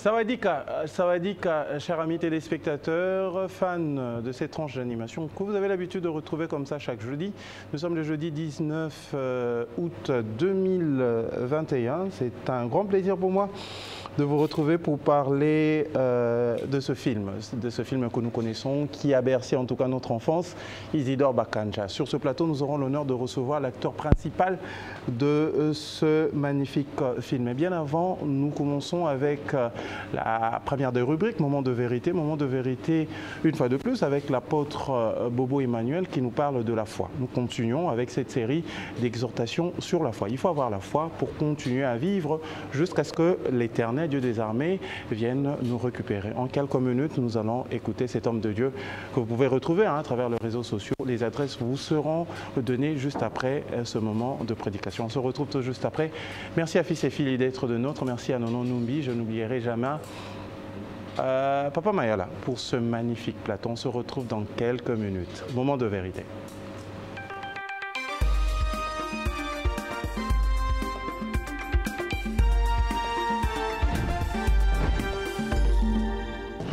Sawadika, chers amis téléspectateurs, fans de cette tranche d'animation que vous avez l'habitude de retrouver comme ça chaque jeudi. Nous sommes le jeudi 19 août 2021. C'est un grand plaisir pour moi de vous retrouver pour parler de ce film que nous connaissons, qui a bercé en tout cas notre enfance, Isidore Bakanja. Sur ce plateau, nous aurons l'honneur de recevoir l'acteur principal de ce magnifique film. Mais bien avant, nous commençons avec la première des rubriques, Moment de vérité. Moment de vérité, une fois de plus, avec l'apôtre Bobo Emmanuel qui nous parle de la foi. Nous continuons avec cette série d'exhortations sur la foi. Il faut avoir la foi pour continuer à vivre jusqu'à ce que l'Éternel Dieu des armées vienne nous récupérer. En quelques minutes, nous allons écouter cet homme de Dieu que vous pouvez retrouver à travers les réseaux sociaux. Les adresses vous seront données juste après ce moment de prédication. On se retrouve tout juste après. Merci à Fils et Filles d'être de nôtres. Merci à Nonon Numbi. Je n'oublierai jamais Papa Mayala pour ce magnifique plateau. On se retrouve dans quelques minutes. Moment de vérité.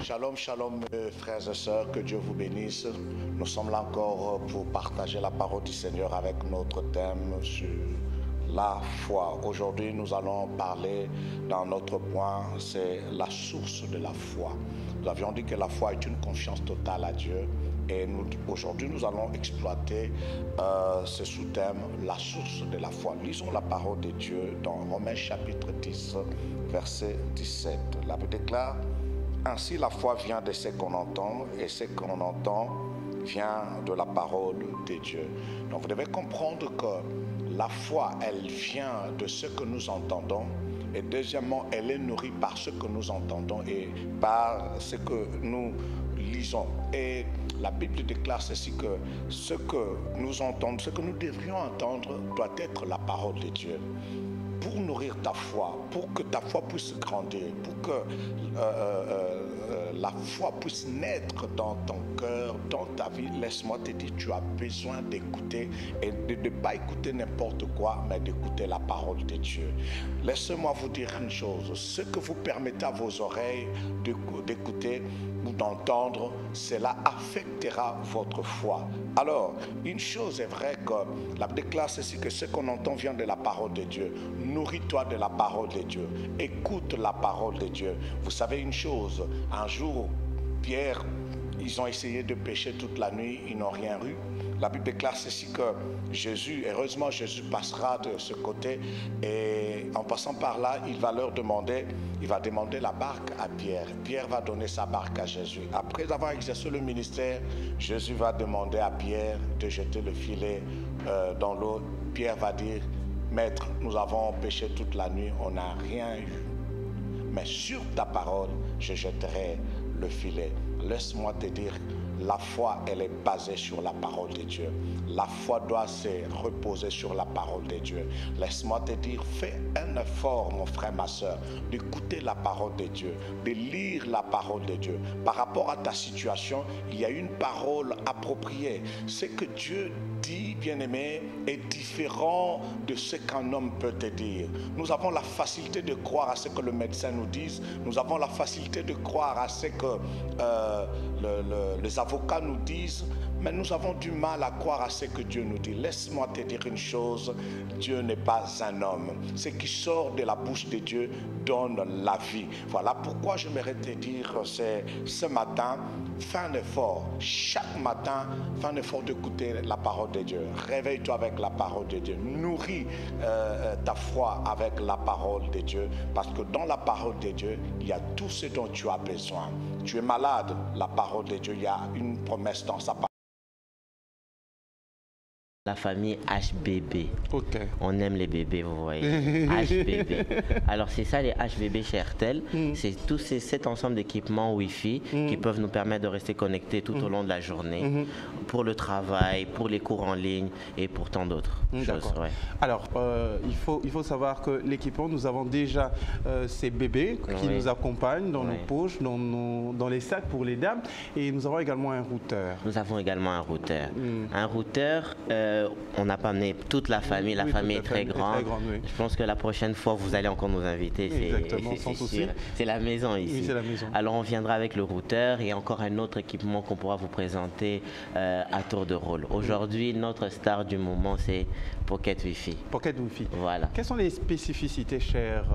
Shalom, shalom, frères et sœurs, que Dieu vous bénisse. Nous sommes là encore pour partager la parole du Seigneur avec notre thème sur la foi. Aujourd'hui, nous allons parler dans notre point, c'est la source de la foi. Nous avions dit que la foi est une confiance totale à Dieu. Et aujourd'hui, nous allons exploiter ce sous-thème, la source de la foi. Lisons la parole de Dieu dans Romains chapitre 10, verset 17. La Bible déclare: ainsi, la foi vient de ce qu'on entend, et ce qu'on entend vient de la parole de Dieu. Donc, vous devez comprendre que la foi, elle vient de ce que nous entendons. Et deuxièmement, elle est nourrie par ce que nous entendons et par ce que nous lisons. Et la Bible déclare ceci, que ce que nous entendons, ce que nous devrions entendre doit être la parole de Dieu. Pour nourrir ta foi, pour que ta foi puisse grandir, pour que la foi puisse naître dans ton cœur, dans ta vie, laisse-moi te dire, tu as besoin d'écouter et de ne pas écouter n'importe quoi, mais d'écouter la parole de Dieu. Laissez-moi vous dire une chose, ce que vous permettez à vos oreilles d'écouter ou d'entendre, cela affectera votre foi. Alors, une chose est vraie, que la Bible déclare ceci, que ce qu'on entend vient de la parole de Dieu. Nourris-toi de la parole de Dieu. Écoute la parole de Dieu. Vous savez une chose, un jour, Pierre, ils ont essayé de pécher toute la nuit, ils n'ont rien eu. La Bible déclare ceci, que Jésus, heureusement Jésus passera de ce côté, et en passant par là, il va demander la barque à Pierre. Pierre va donner sa barque à Jésus. Après avoir exercé le ministère, Jésus va demander à Pierre de jeter le filet dans l'eau. Pierre va dire: Maître, nous avons péché toute la nuit, on n'a rien eu. Mais sur ta parole, je jetterai le filet. Laisse-moi te dire, la foi, elle est basée sur la parole de Dieu. La foi doit se reposer sur la parole de Dieu. Laisse-moi te dire, fais un effort, mon frère, ma soeur, d'écouter la parole de Dieu, de lire la parole de Dieu. Par rapport à ta situation, il y a une parole appropriée. Ce que Dieu dit, bien-aimé, est différent de ce qu'un homme peut te dire. Nous avons la facilité de croire à ce que le médecin nous dise. Nous avons la facilité de croire à ce que les avocats nous disent, mais nous avons du mal à croire à ce que Dieu nous dit. Laisse-moi te dire une chose, Dieu n'est pas un homme. Ce qui sort de la bouche de Dieu donne la vie. Voilà pourquoi j'aimerais te dire, c'est ce matin, fais un effort. Chaque matin, fais un effort d'écouter la parole de Dieu. Réveille-toi avec la parole de Dieu. Nourris ta foi avec la parole de Dieu. Parce que dans la parole de Dieu, il y a tout ce dont tu as besoin. Tu es malade, la parole de Dieu, il y a une promesse dans sa parole. La famille HBB. Okay. On aime les bébés, vous voyez. HBB. Alors c'est ça les HBB chez RTL. C'est tous cet ensemble d'équipements Wi-Fi qui peuvent nous permettre de rester connectés tout au long de la journée, pour le travail, pour les cours en ligne et pour tant d'autres choses. Ouais. Alors il faut savoir que l'équipement, nous avons déjà ces bébés qui nous accompagnent dans nos poches, dans les sacs pour les dames, et nous avons également un routeur. Nous avons également un routeur. Un routeur On n'a pas amené toute la famille, la famille est très grande. Oui. Je pense que la prochaine fois, vous allez encore nous inviter. Exactement, sans souci. C'est la maison ici. Oui, c'est la maison. Alors on viendra avec le routeur et encore un autre équipement qu'on pourra vous présenter à tour de rôle. Aujourd'hui, notre star du moment, c'est Pocket Wi-Fi. Pocket Wi-Fi. Voilà. Quelles sont les spécificités, cher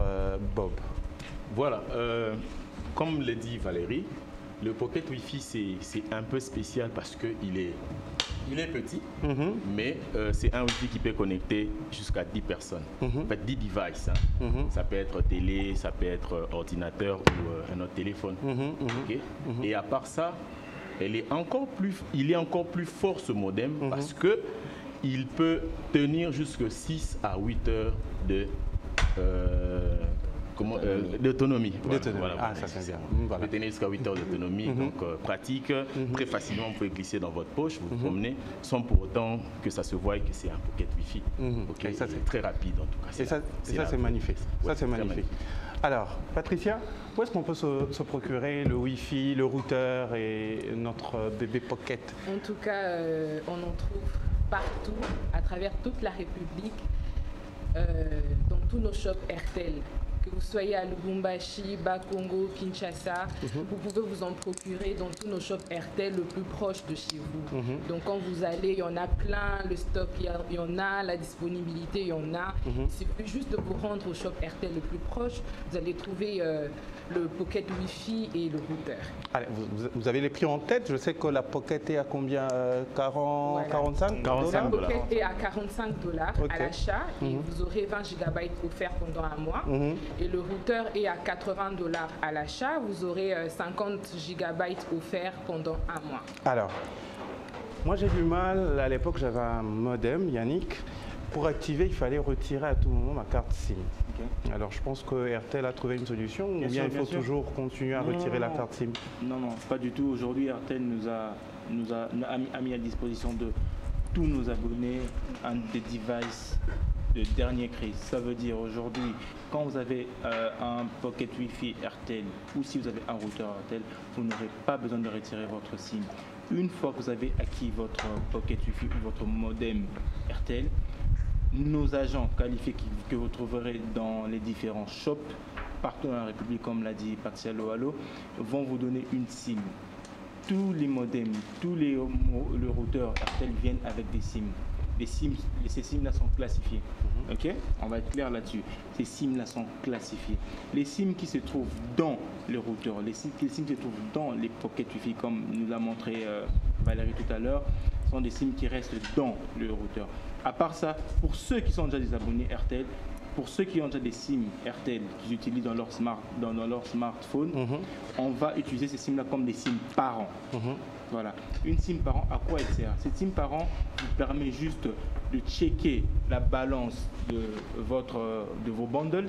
Bob? Voilà, comme l'a dit Valérie, le Pocket Wi-Fi c'est un peu spécial parce qu'il est petit, mais c'est un Wi-Fi qui peut connecter jusqu'à 10 personnes, en fait 10 devices. Ça peut être télé, ça peut être ordinateur ou un autre téléphone. Okay? Et à part ça, il est encore plus fort ce modem parce que il peut tenir jusqu'à 6 à 8 heures d'autonomie. Voilà, ah, ça c'est bien. Vous pouvez tenir jusqu'à 8 heures d'autonomie, donc pratique, très facilement, vous pouvez glisser dans votre poche, vous promenez, sans pour autant que ça se voie que c'est un Pocket Wi-Fi. Okay? Ça c'est très rapide en tout cas. Et ça c'est magnifique. Ça c'est magnifique. Alors, Patricia, où est-ce qu'on peut se procurer le Wi-Fi, le routeur et notre bébé Pocket? En tout cas, on en trouve partout, à travers toute la République, dans tous nos shops Airtel. Que vous soyez à Lubumbashi, Bakongo, Kinshasa, vous pouvez vous en procurer dans tous nos shops Airtel le plus proche de chez vous. Donc quand vous allez, il y en a plein, le stock, il y en a, la disponibilité, il y en a. Il suffit juste de vous rendre au shop Airtel le plus proche, vous allez trouver le Pocket Wi-Fi et le routeur. Allez, vous avez les prix en tête? Je sais que la Pocket est à combien? 45 $? La Pocket est à 45 $ à l'achat et vous aurez 20 GB offerts pendant un mois. Et le routeur est à 80 $ à l'achat, vous aurez 50 GB offerts pendant un mois. Alors, moi j'ai du mal, à l'époque j'avais un modem, Yannick. Pour activer, il fallait retirer à tout moment ma carte SIM. Alors je pense que Airtel a trouvé une solution, ou bien il faut toujours continuer à retirer la carte SIM? Non, pas du tout. Aujourd'hui, Airtel nous a mis à disposition de tous nos abonnés des devices de dernière crise. Ça veut dire aujourd'hui, quand vous avez un Pocket Wi-Fi Airtel ou si vous avez un routeur Airtel, vous n'aurez pas besoin de retirer votre SIM. Une fois que vous avez acquis votre Pocket Wi-Fi ou votre modem Airtel, nos agents qualifiés que vous trouverez dans les différents shops partout dans la République, comme l'a dit Patricia Loalo, vont vous donner une SIM. Tous les modems, les routeurs Airtel viennent avec des SIM. Ces SIM-là sont classifiés. Ok, on va être clair là-dessus. Ces SIM-là sont classifiés. Les SIM qui se trouvent dans les routeurs, les SIM qui se trouvent dans les Pocket Wi-Fi, comme nous l'a montré Valérie tout à l'heure, sont des SIM qui restent dans le routeur. À part ça, pour ceux qui sont déjà des abonnés Airtel, pour ceux qui ont déjà des SIM Airtel qu'ils utilisent dans leur smartphone, on va utiliser ces SIM-là comme des SIM parents. Voilà. Une SIM parent, à quoi elle sert? Cette SIM parent vous permet juste de checker la balance de vos bundles,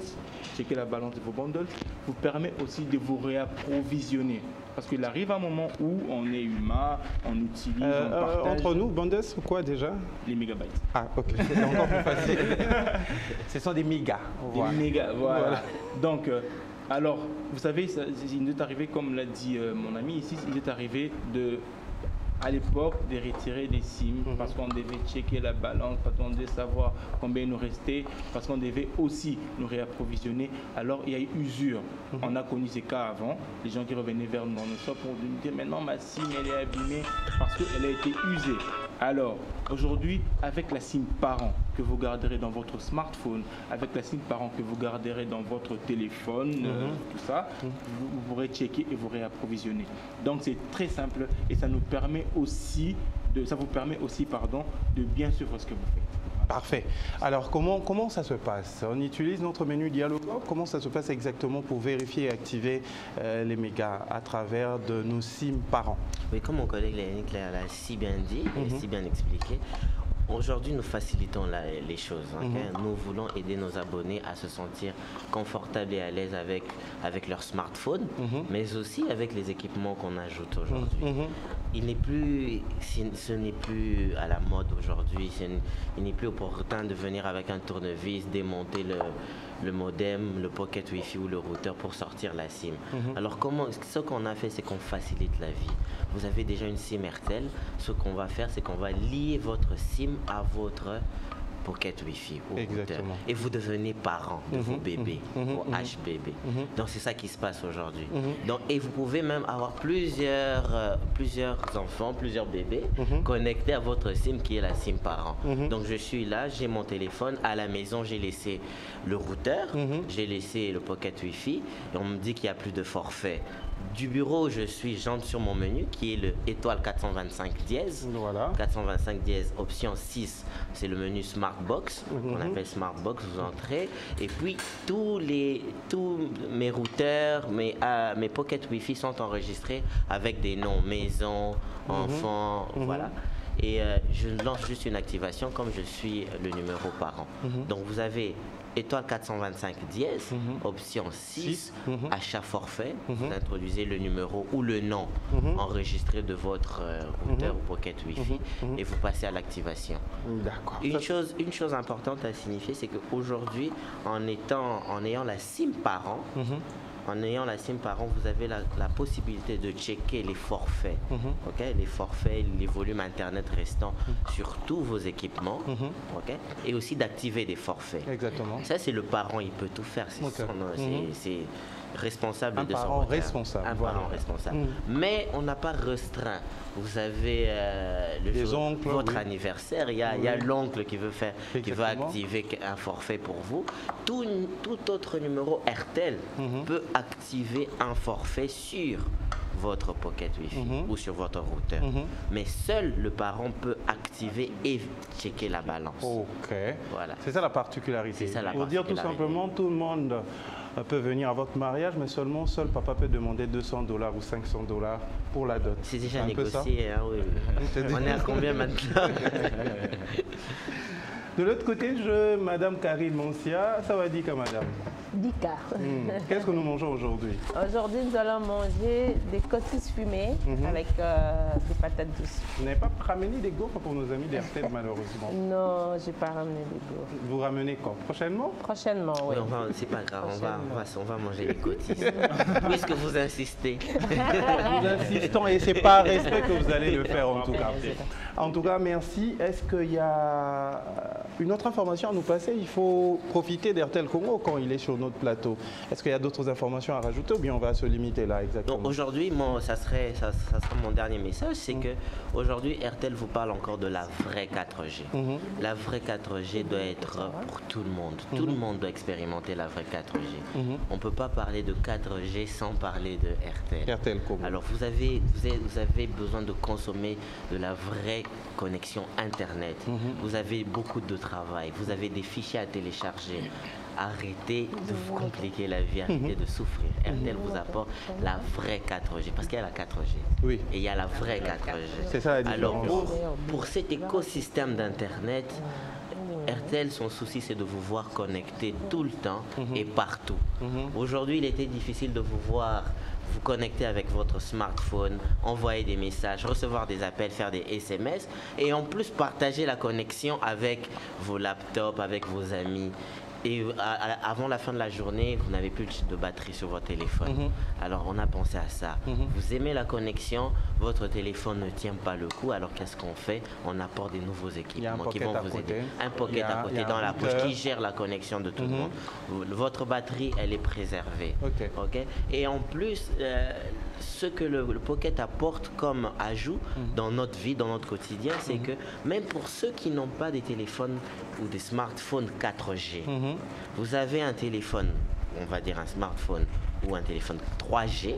vous permet aussi de vous réapprovisionner. Parce qu'il arrive un moment où on est humain, on utilise, on partage. Entre nous, bundles, c'est quoi déjà? Les mégabytes. Ah, ok, c'est encore plus facile. Ce sont des mégas. Des mégas, voilà. Donc, alors, vous savez, il nous est arrivé, comme l'a dit mon ami ici, il est arrivé à l'époque de retirer des SIM parce qu'on devait checker la balance, parce qu'on devait savoir combien il nous restait, parce qu'on devait aussi nous réapprovisionner. Alors il y a eu usure. On a connu ces cas avant, les gens qui revenaient vers nous dans nos shops pour nous dire maintenant ma SIM elle est abîmée parce qu'elle a été usée. Alors aujourd'hui, avec la SIM parent que vous garderez dans votre smartphone, avec la SIM parent que vous garderez dans votre téléphone, tout ça, vous pourrez checker et vous réapprovisionner. Donc c'est très simple et ça nous permet aussi de bien suivre ce que vous faites. Parfait. Alors comment ça se passe? On utilise notre menu Dialogue. Comment ça se passe exactement pour vérifier et activer les mégas à travers de nos SIM parents? Oui, comme mon collègue l'a si bien dit et si bien expliqué, aujourd'hui nous facilitons les choses. Nous voulons aider nos abonnés à se sentir confortables et à l'aise avec leur smartphone, mais aussi avec les équipements qu'on ajoute aujourd'hui. Ce n'est plus à la mode aujourd'hui, il n'est plus opportun de venir avec un tournevis, démonter le modem, le Pocket Wi-Fi ou le routeur pour sortir la SIM. Alors ce qu'on a fait, c'est qu'on facilite la vie. Vous avez déjà une SIM Airtel, ce qu'on va faire, c'est qu'on va lier votre SIM à votre Pocket Wi-Fi ou routeur. Exactement. Et vous devenez parent de vos bébés, vos HBB. Donc c'est ça qui se passe aujourd'hui. Donc, et vous pouvez même avoir plusieurs enfants, plusieurs bébés connectés à votre SIM qui est la SIM parent. Donc je suis là, j'ai mon téléphone, à la maison j'ai laissé le routeur, j'ai laissé le Pocket Wi-Fi et on me dit qu'il n'y a plus de forfait. Du bureau où je suis, j'entre sur mon menu qui est le étoile 425 dièse. Voilà. 425 dièse, option 6, c'est le menu Smartbox, qu'on appelle Smartbox, vous entrez. Et puis, tous mes routeurs, mes Pocket Wi-Fi sont enregistrés avec des noms, maison, enfant, voilà. Et je lance juste une activation comme je suis le numéro parent. Donc, vous avez étoile 425 dièse, option 6, achat forfait, vous introduisez le numéro ou le nom enregistré de votre routeur ou Pocket Wi-Fi et vous passez à l'activation. D'accord. Une chose importante à signifier, c'est qu'aujourd'hui, en ayant la SIM parent, vous avez la possibilité de checker les forfaits, les forfaits, les volumes Internet restants sur tous vos équipements, et aussi d'activer des forfaits. Exactement. Ça, c'est le parent, il peut tout faire. C'est responsable de son parent retard. responsable. Un parent responsable. Mais on n'a pas restreint. Vous avez oncles, votre anniversaire, il y a l'oncle qui veut Exactement. activer un forfait pour vous. Tout autre numéro RTL peut activer un forfait sur votre Pocket Wi-Fi ou sur votre routeur. Mais seul le parent peut activer et checker la balance. Ok. Voilà. C'est ça la particularité. C'est ça la Pour dire tout particularité. simplement, tout le monde peut venir à votre mariage, mais seul papa peut demander $200 ou $500 pour la dot. C'est déjà un peu ça. négocié, hein, oui. On est à combien maintenant? De l'autre côté, Madame Karine Moncia, ça va dire que madame. Dika. Qu'est-ce que nous mangeons aujourd'hui? Aujourd'hui, nous allons manger des cottis fumées avec des patates douces. Vous n'avez pas ramené des gaufres pour nos amis d'RTL, malheureusement. Non, j'ai pas ramené des gaufres. Vous ramenez quand? Prochainement? Prochainement, oui. C'est pas grave, on va manger les cottis. Puisque vous insistez. Nous insistons et c'est par respect que vous allez le faire en tout cas. En tout cas, merci. Est-ce qu'il y a une autre information à nous passer? Il faut profiter d'RTL Congo quand il est sur notre plateau. Est-ce qu'il y a d'autres informations à rajouter ou bien on va se limiter là exactement? Donc aujourd'hui, ça sera mon dernier message, c'est que aujourd'hui RTL vous parle encore de la vraie 4G. La vraie 4G doit être pour tout le monde. Tout le monde doit expérimenter la vraie 4G. On ne peut pas parler de 4G sans parler de RTL. RTL Congo. Alors vous avez besoin de consommer de la vraie connexion Internet. Vous avez beaucoup de travail, vous avez des fichiers à télécharger. Arrêtez de vous compliquer la vie, arrêtez de souffrir. RTL vous apporte la vraie 4G, parce qu'il y a la 4G. Oui. Et il y a la vraie 4G. C'est ça la différence. Alors pour cet écosystème d'Internet, RTL, son souci, c'est de vous voir connecté tout le temps et partout. Aujourd'hui, il était difficile de vous voir vous connecter avec votre smartphone, envoyer des messages, recevoir des appels, faire des SMS et en plus partager la connexion avec vos laptops, avec vos amis. Et avant la fin de la journée, vous n'avez plus de batterie sur votre téléphone. Alors on a pensé à ça. Vous aimez la connexion, votre téléphone ne tient pas le coup. Alors qu'est-ce qu'on fait? On apporte des nouveaux équipements qui vont vous aider. Un pocket à côté dans la poche qui gère la connexion de tout le monde. Votre batterie, elle est préservée. Okay? Et en plus, ce que le Pocket apporte comme ajout dans notre vie, dans notre quotidien, c'est que même pour ceux qui n'ont pas des téléphones ou des smartphones 4G, vous avez un téléphone, on va dire un smartphone ou un téléphone 3G,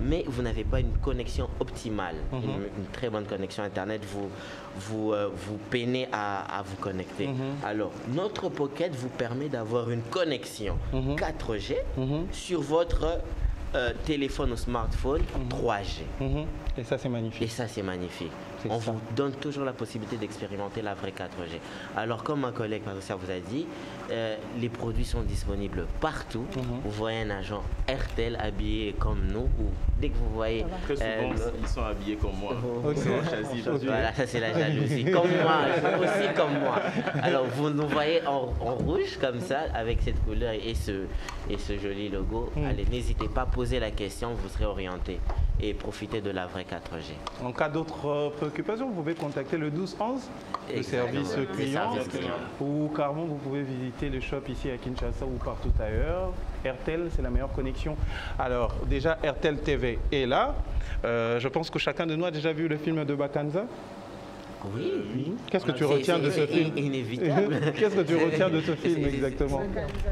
mais vous n'avez pas une connexion optimale, une très bonne connexion Internet, vous peinez à vous connecter. Alors, notre Pocket vous permet d'avoir une connexion 4G sur votre téléphone ou smartphone 3G. Et ça, c'est magnifique. Et ça, c'est magnifique. On vous donne toujours la possibilité d'expérimenter la vraie 4G. Alors, comme ma collègue Patricia vous a dit, les produits sont disponibles partout. Vous voyez un agent RTL habillé comme nous, ou dès que vous voyez... Très souvent, ils sont habillés comme moi. Voilà, ça c'est la jalousie. Comme moi, aussi comme moi. Alors, vous nous voyez en rouge comme ça, avec cette couleur et ce joli logo. Allez, n'hésitez pas à poser la question, vous serez orienté. et profiter de la vraie 4G. En cas d'autres préoccupations, vous pouvez contacter le 1211, le service client, ou carrément vous pouvez visiter le shop ici à Kinshasa ou partout ailleurs. RTL, c'est la meilleure connexion. Alors déjà, RTL TV est là. Je pense que chacun de nous a déjà vu le film de Bakanza. Oui. Qu'est-ce que tu retiens de ce film? Inévitable. Qu'est-ce que tu retiens de ce film exactement?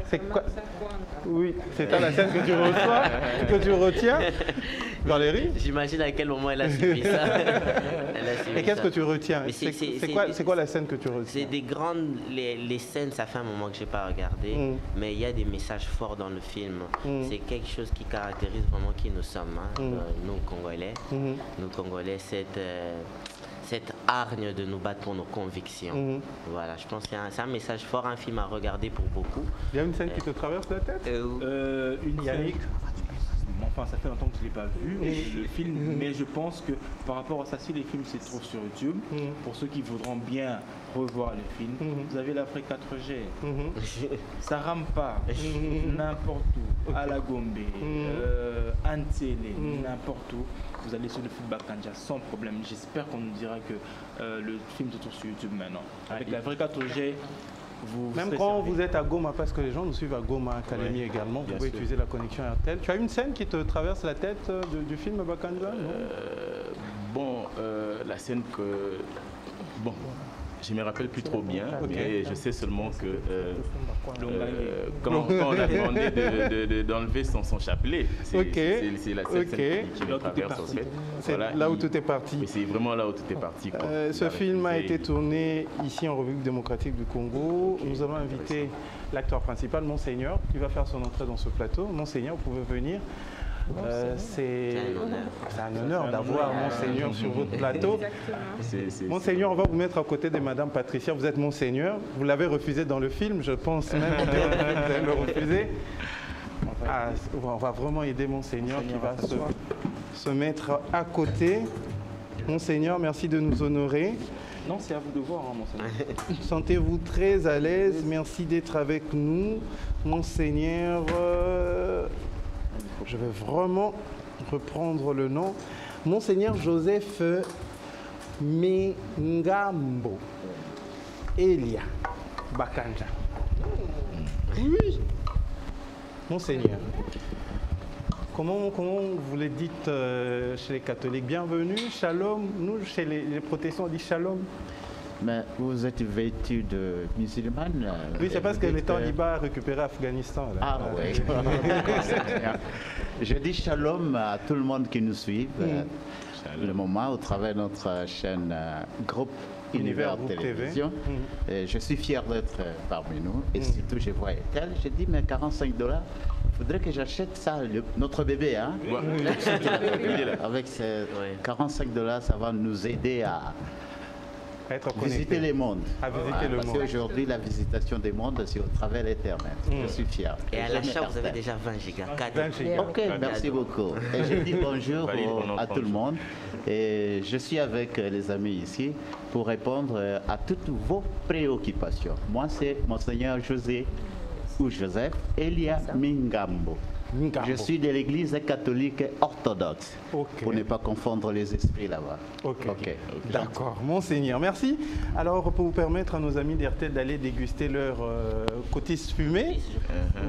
C'est quoi? Oui, c'est à la scène que tu retiens. Valérie? J'imagine à quel moment elle a suivi ça. Et qu'est-ce que tu retiens? C'est quoi la scène que tu retiens? C'est des grandes... Les scènes, ça fait un moment que je n'ai pas regardé, mais il y a des messages forts dans le film. C'est quelque chose qui caractérise vraiment qui nous sommes, hein, nous Congolais. Nous Congolais, cette hargne de nous battre pour nos convictions. Voilà, je pense que c'est un message fort, un film à regarder pour beaucoup. Il y a une scène qui te traverse la tête? Yannick. Enfin, ça fait longtemps que je ne l'ai pas vu, le film, mais je pense que par rapport à ça, si les films se trouvent sur YouTube, pour ceux qui voudront bien revoir les films, vous avez la vraie 4G. Ça rame pas n'importe où, à la Gombe, à Ntélé, n'importe où. Vous allez sur le film Bakanja sans problème. J'espère qu'on nous dira que le film se trouve sur YouTube maintenant. Avec la vraie 4G, même quand vous êtes à Goma, parce que les gens nous suivent à Goma Academy également, vous pouvez utiliser la connexion RTL. Tu as une scène qui te traverse la tête du film Bakanza? La scène que... je ne me rappelle plus trop bien, mais je sais seulement que quand on a demandé d'enlever son chapelet, c'est la scène qui me traverse en fait. C'est là où tout est parti. C'est vraiment là où tout est parti. Ce film a été tourné ici en République démocratique du Congo. Nous avons invité l'acteur principal, Monseigneur, qui va faire son entrée dans ce plateau. Monseigneur, vous pouvez venir. C'est un honneur d'avoir Monseigneur sur votre plateau. Monseigneur, on va vous mettre à côté de Madame Patricia. Vous êtes Monseigneur. Vous l'avez refusé dans le film, je pense même que vous allez le refuser. On va vraiment aider Monseigneur qui va se mettre à côté. Monseigneur, merci de nous honorer. Non, c'est à vous de voir, hein, Monseigneur. Sentez-vous très à l'aise. Merci d'être avec nous. Monseigneur... Je vais vraiment reprendre le nom. Monseigneur Joseph Mengambo Elia Bakanja. Oui. Monseigneur, comment vous le dites chez les catholiques? Bienvenue, shalom. Nous, chez les protestants, on dit shalom. Mais vous êtes vêtu de musulmane? Oui, c'est parce que les talibans a récupéré Afghanistan. Là. Ah oui. Je dis shalom à tout le monde qui nous suit. Le moment au travers de notre chaîne Groupe Univers Télévision. Je suis fier d'être parmi nous. Et surtout, je vois Etel. Je dis, mais $45, il faudrait que j'achète ça, notre bébé. Hein? Avec ces $45, ça va nous aider à visiter les mondes. Parce qu'aujourd'hui, la visitation des mondes, c'est au travers l'Internet. Je suis fier. Et à l'achat, vous avez déjà 20 gigas. 20 gigas. Ok, merci beaucoup. Et je dis bonjour à tout le monde. Et je suis avec les amis ici pour répondre à toutes vos préoccupations. Moi, c'est Monseigneur José ou Joseph Elia Mengambo. Je suis de l'église catholique orthodoxe, pour ne pas confondre les esprits là-bas. D'accord, Monseigneur, merci. Alors, pour vous permettre à nos amis d'RTL d'aller déguster leur cotisse fumée,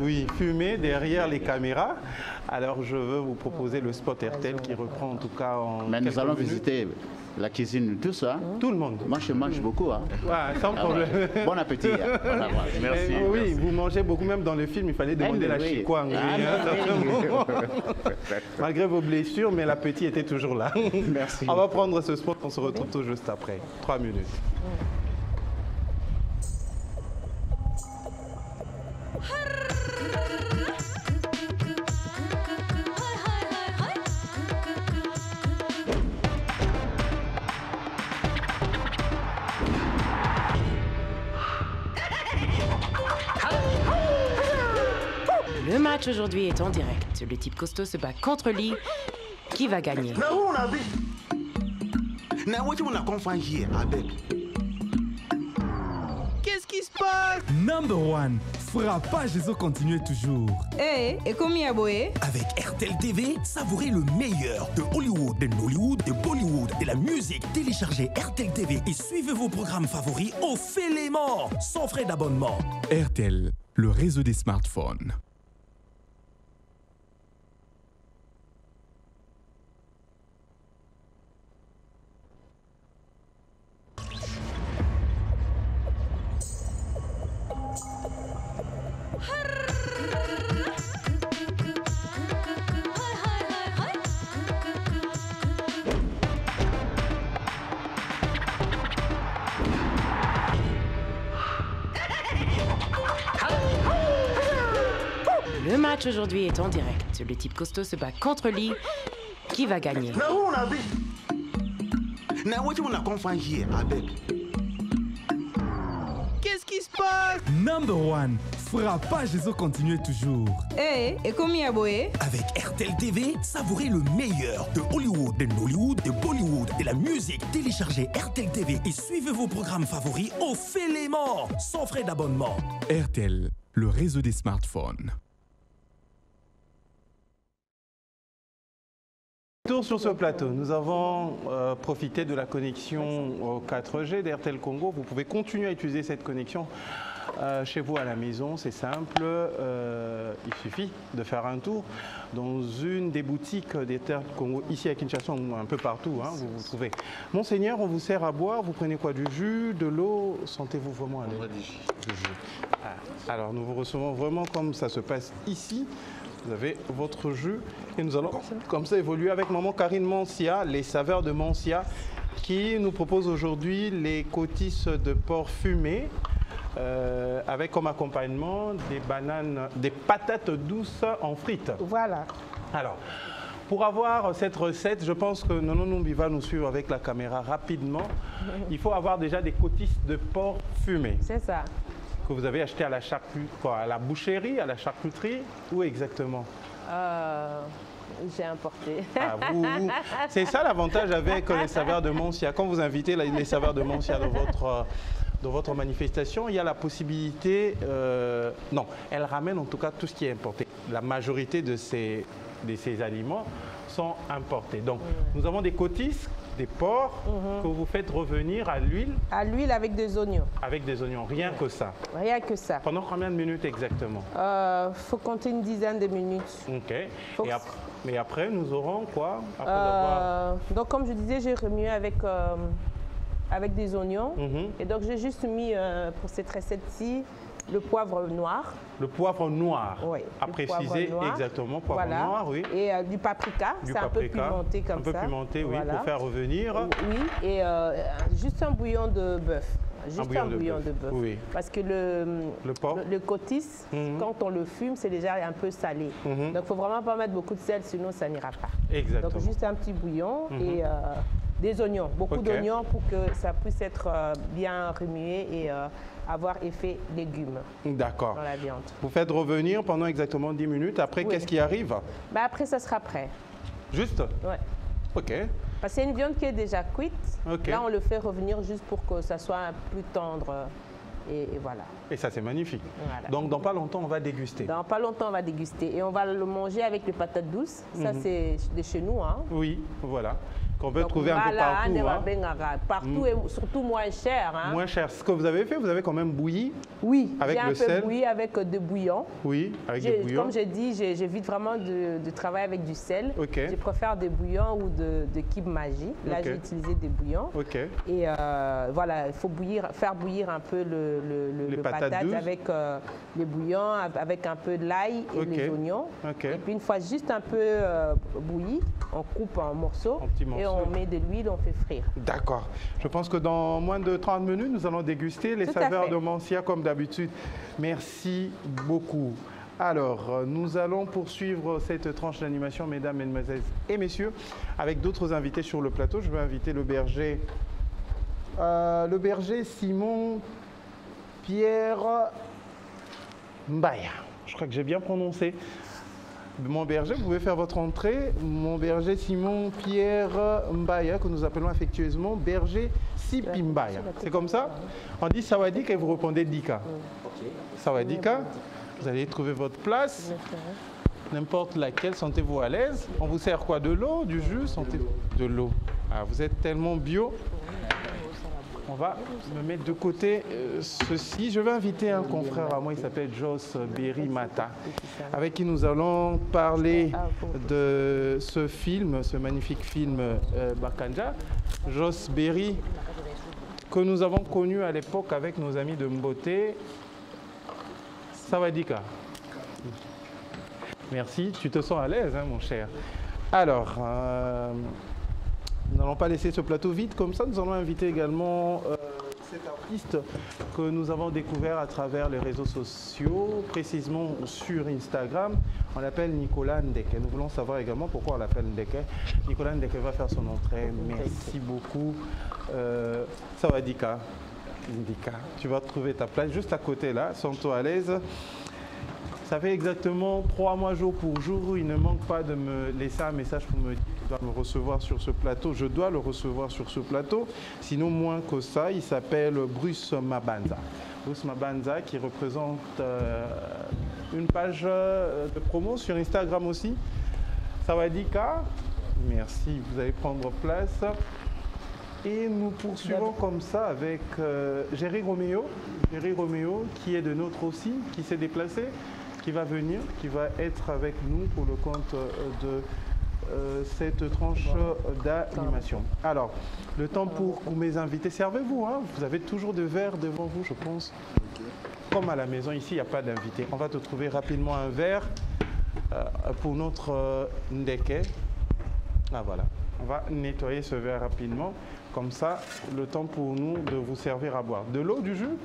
oui, fumée derrière les caméras, alors je veux vous proposer le spot RTL qui reprend en tout cas en Mais nous allons visiter la cuisine, tout ça. Tout le monde. Moi, je mange beaucoup. Hein. Ouais, sans problème. Bon appétit. Hein. Merci. Oui, merci. Vous mangez beaucoup, même dans le film, il fallait demander la chikwang. Malgré vos blessures, mais l'appétit était toujours là. Merci. On va prendre ce spot, on se retrouve tout juste après. 3 minutes. Le match aujourd'hui est en direct. Le type costaud se bat contre Lee. Qui va gagner? Qu'est-ce qui se passe? Number one, frappage et continuez toujours. Et comme Yaboé. Avec RTL TV, savourez le meilleur de Hollywood, de Nollywood, de Bollywood, de la musique. Téléchargez RTL TV et suivez vos programmes favoris au Félément, sans frais d'abonnement. RTL, le réseau des smartphones. Le match aujourd'hui est en direct. Le type costaud se bat contre Lee. Qui va gagner? Qu'est-ce qui se passe? Number one, frappage et continuez toujours. Et comme Yaboé. Avec RTL TV, savourez le meilleur de Hollywood, de Nollywood, de Bollywood, de la musique. Téléchargez RTL TV et suivez vos programmes favoris au Félément, sans frais d'abonnement. RTL, le réseau des smartphones. Tour sur ce plateau, nous avons profité de la connexion au 4G d'RTL Congo. Vous pouvez continuer à utiliser cette connexion chez vous à la maison, c'est simple. Il suffit de faire un tour dans une des boutiques d'RTL Congo, ici à Kinshasa, ou un peu partout, hein, vous trouvez. Monseigneur, on vous sert à boire, vous prenez quoi? Du jus, de l'eau? Sentez-vous vraiment à l'aise? Du jus. Alors nous vous recevons vraiment comme ça se passe ici. Vous avez votre jus et nous allons comme ça évoluer avec maman Karine Mancia, les saveurs de Mancia, qui nous propose aujourd'hui les cottisses de porc fumées avec comme accompagnement des bananes, des patates douces en frites. Voilà. Alors, pour avoir cette recette, je pense que Nono Numbi va nous suivre avec la caméra rapidement. Il faut avoir déjà des cottisses de porc fumées. C'est ça. Que vous avez acheté à la à la boucherie, à la charcuterie, où exactement? J'ai importé. Ah, c'est ça l'avantage avec les saveurs de Mancia. Quand vous invitez les saveurs de Mancia dans votre manifestation, il y a la possibilité... non, elle ramène en tout cas tout ce qui est importé. La majorité de ces aliments sont importés. Donc, nous avons des cottisses, des porcs que vous faites revenir à l'huile. À l'huile avec des oignons. Avec des oignons, rien que ça. Rien que ça. Pendant combien de minutes exactement? Faut compter une dizaine de minutes. Ok. Mais après, nous aurons quoi? Donc, comme je disais, j'ai remué avec des oignons. Et donc, j'ai juste mis pour cette recette-ci le poivre noir. Le poivre noir. Oui. À préciser exactement, poivre noir, oui. Et du paprika. C'est un peu pimenté comme ça. Un peu pimenté, oui, pour faire revenir. Oui, et juste un bouillon de bœuf. Juste un bouillon de bœuf. Oui. Parce que le cotisse, quand on le fume, c'est déjà un peu salé. Donc, il ne faut vraiment pas mettre beaucoup de sel, sinon ça n'ira pas. Exactement. Donc, juste un petit bouillon et des oignons. Beaucoup d'oignons pour que ça puisse être bien remué et avoir effet légumes. D'accord. Dans la viande. Vous faites revenir pendant exactement 10 minutes. Après, qu'est-ce qui arrive? Après, ça sera prêt. Juste? Oui. OK. Parce que c'est une viande qui est déjà cuite. Là, on le fait revenir juste pour que ça soit plus tendre. Et voilà. Et ça, c'est magnifique. Voilà. Donc, dans pas longtemps, on va déguster. Dans pas longtemps, on va déguster. Et on va le manger avec les patates douces. Ça, c'est de chez nous. Hein. Oui, voilà. Qu'on peut trouver un peu partout. Hein. Partout et surtout moins cher. Hein. Moins cher. Ce que vous avez fait, vous avez quand même bouilli. Oui, avec le sel. J'ai un peu bouilli avec des bouillons. Oui, avec des bouillons. Comme j'ai dit, j'évite vraiment de travailler avec du sel. Je préfère des bouillons ou de Kib Magie. Là, j'ai utilisé des bouillons. Et voilà, il faut faire bouillir un peu le patate avec les bouillons, avec un peu de l'ail et les oignons. Et puis une fois juste un peu bouilli, on coupe en morceaux. Et on met de l'huile, on fait frire. D'accord. Je pense que dans moins de 30 minutes, nous allons déguster les saveurs de Mancia comme d'habitude. Merci beaucoup. Alors, nous allons poursuivre cette tranche d'animation, mesdames, mesdemoiselles et messieurs, avec d'autres invités sur le plateau. Je vais inviter le berger Simon Pierre Mbaya. Je crois que j'ai bien prononcé. Mon berger, vous pouvez faire votre entrée. Mon berger Simon Pierre Mbaya, que nous appelons affectueusement berger Sipi Mbaya. C'est comme ça? On dit Sawadika et vous répondez Dika. Sawadika, vous allez trouver votre place. N'importe laquelle, sentez-vous à l'aise. On vous sert quoi? De l'eau, du jus? De l'eau. Ah, vous êtes tellement bio. On va me mettre de côté ceci. Je vais inviter un confrère à moi, il s'appelle Jos Berry Mata, avec qui nous allons parler de ce film, ce magnifique film Bakanja. Jos Berry, que nous avons connu à l'époque avec nos amis de Mboté. Sawadika. Merci, tu te sens à l'aise, hein, mon cher. Alors, nous n'allons pas laisser ce plateau vide comme ça. Nous allons inviter également cet artiste que nous avons découvert à travers les réseaux sociaux, précisément sur Instagram. On l'appelle Nicolas Ndeke. Nous voulons savoir également pourquoi on l'appelle Ndeke. Nicolas Ndeke va faire son entrée. Merci beaucoup. Sawadika. Ndika, tu vas trouver ta place juste à côté là. Sens-toi à l'aise. Ça fait exactement 3 mois jour pour jour. Il ne manque pas de me laisser un message pour me dire qu'il doit me recevoir sur ce plateau. Je dois le recevoir sur ce plateau. Sinon, moins que ça, il s'appelle Bruce Mabanza. Bruce Mabanza qui représente une page de promo sur Instagram aussi. Sawadika, merci. Vous allez prendre place. Et nous poursuivons comme ça avec Jerry Romeo. Jerry Romeo qui est de notre aussi, qui s'est déplacé, qui va venir, qui va être avec nous pour le compte de cette tranche d'animation. Alors, le temps pour mes invités, servez-vous, hein, vous avez toujours des verres devant vous, je pense. Comme à la maison, ici, il n'y a pas d'invité. On va te trouver rapidement un verre pour notre Ndeke. Ah voilà, on va nettoyer ce verre rapidement. Comme ça, le temps pour nous de vous servir à boire. De l'eau, du jus?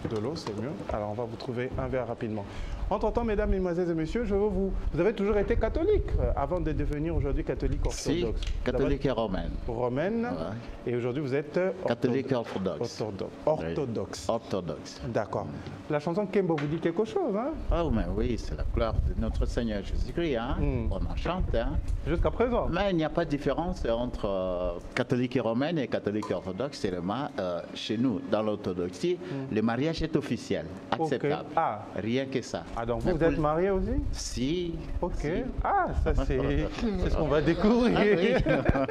De l'eau, c'est mieux. Alors, on va vous trouver un verre rapidement. Entre-temps, mesdames, mesdemoiselles et messieurs, vous avez toujours été catholique avant de devenir aujourd'hui catholique orthodoxe. Si, catholique et romaine. Romaine. Ouais. Et aujourd'hui, vous êtes catholique orthodoxe. Orthodoxe. Orthodoxe. D'accord. La chanson Kembo vous dit quelque chose, hein? Oh, mais oui, c'est la gloire de notre Seigneur Jésus-Christ. Hein? On en chante. Hein? Jusqu'à présent. Mais il n'y a pas de différence entre catholique et romaine et catholique et orthodoxe. Seulement, chez nous, dans l'orthodoxie, le mariage est officiel, acceptable. Okay. Ah. Rien que ça. Ah, donc vous êtes marié aussi? Si. Ok. Si. Ah, ça c'est ce qu'on va découvrir. Ah,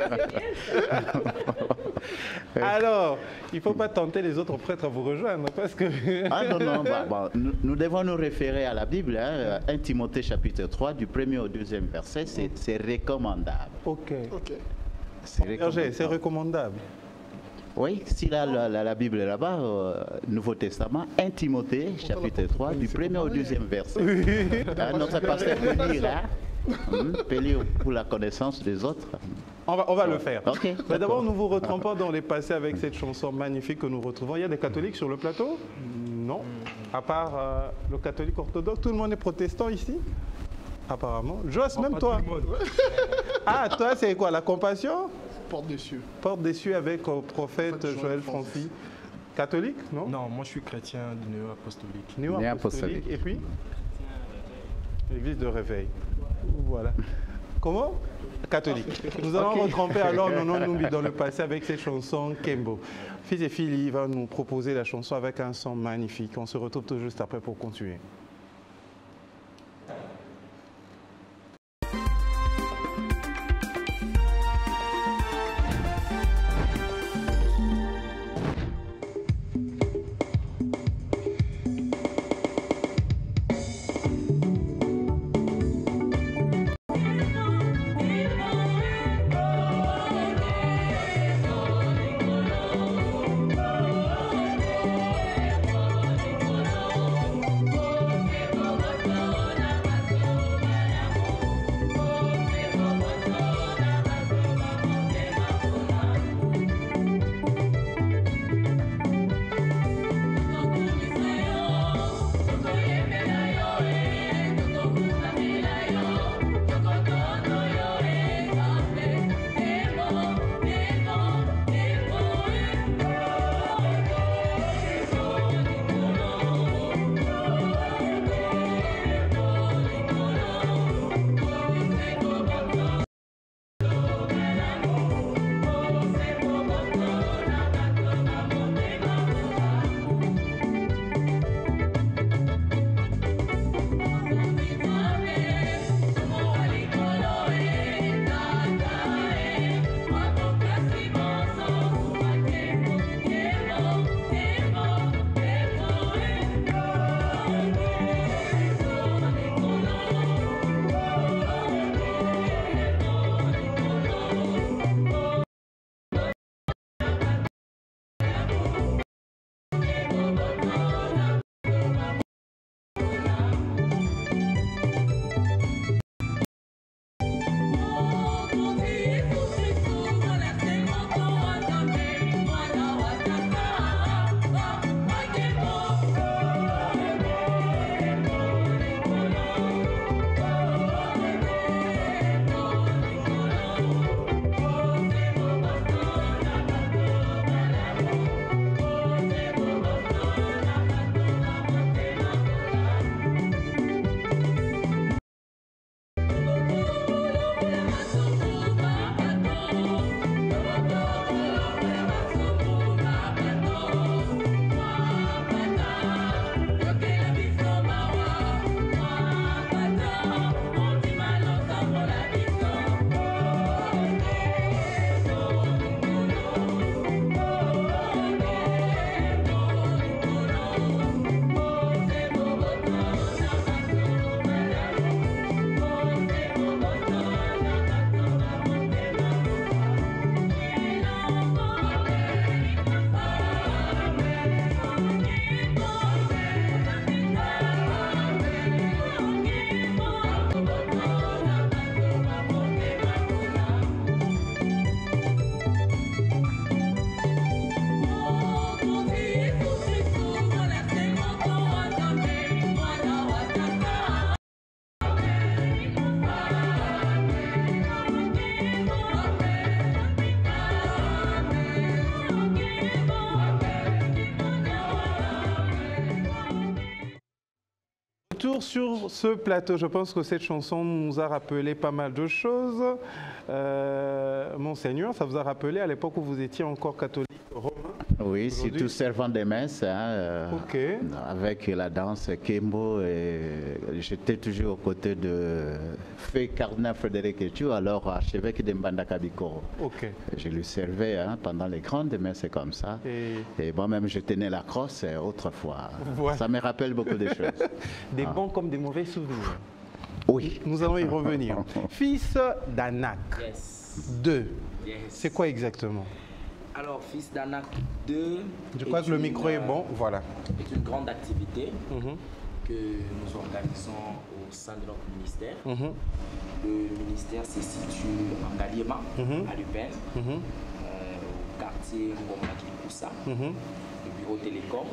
oui. Alors, il ne faut pas tenter les autres prêtres à vous rejoindre parce que... Ah non, non, nous devons nous référer à la Bible, hein, 1 Timothée chapitre 3, du 1er au 2e verset, c'est recommandable. Ok. C'est recommandable. Oui, si la Bible est là-bas, Nouveau Testament, 1 Timothée, chapitre 3, du 1er au 2e verset. Notre pasteur peut lire, peut lire pour la connaissance des autres. On va le faire. Okay, mais d'abord, nous vous retrompons dans les passés avec cette chanson magnifique que nous retrouvons. Il y a des catholiques sur le plateau? Non. À part le catholique orthodoxe, tout le monde est protestant ici? Apparemment. Joas, même toi. Ah, toi, c'est quoi, la compassion? Porte des cieux. Porte des cieux avec le prophète Joël Francis. Catholique, non? Non, moi je suis chrétien néo-apostolique. Néo-apostolique. Et puis? L'église de réveil. Voilà. Comment? Catholique. Nous allons retremper alors Nono dans le passé avec cette chanson Kembo. Fils et filles, il va nous proposer la chanson avec un son magnifique. On se retrouve tout juste après pour continuer. retour sur ce plateau. Je pense que cette chanson nous a rappelé pas mal de choses. Monseigneur, ça vous a rappelé à l'époque où vous étiez encore catholique romain? Oui, surtout servant des messes, hein, avec la danse Kembo. J'étais toujours aux côtés de Feu cardinal Frédéric Etu, alors archevêque de Mbandaka Bikoro. Je lui servais pendant les grandes messes comme ça. Et moi-même, je tenais la crosse autrefois. Ouais. Ça me rappelle beaucoup de choses. Des bons comme des mauvais souvenirs. Oui. Nous allons y revenir. Fils d'Anak 2, c'est quoi exactement? Alors, Fils d'Anak 2... Je crois que le micro est bon, voilà. C'est une grande activité que nous organisons au sein de notre ministère. Le ministère se situe en Galiema, à Lupin, au quartier Ngoma-Kikusa, le bureau Télécom.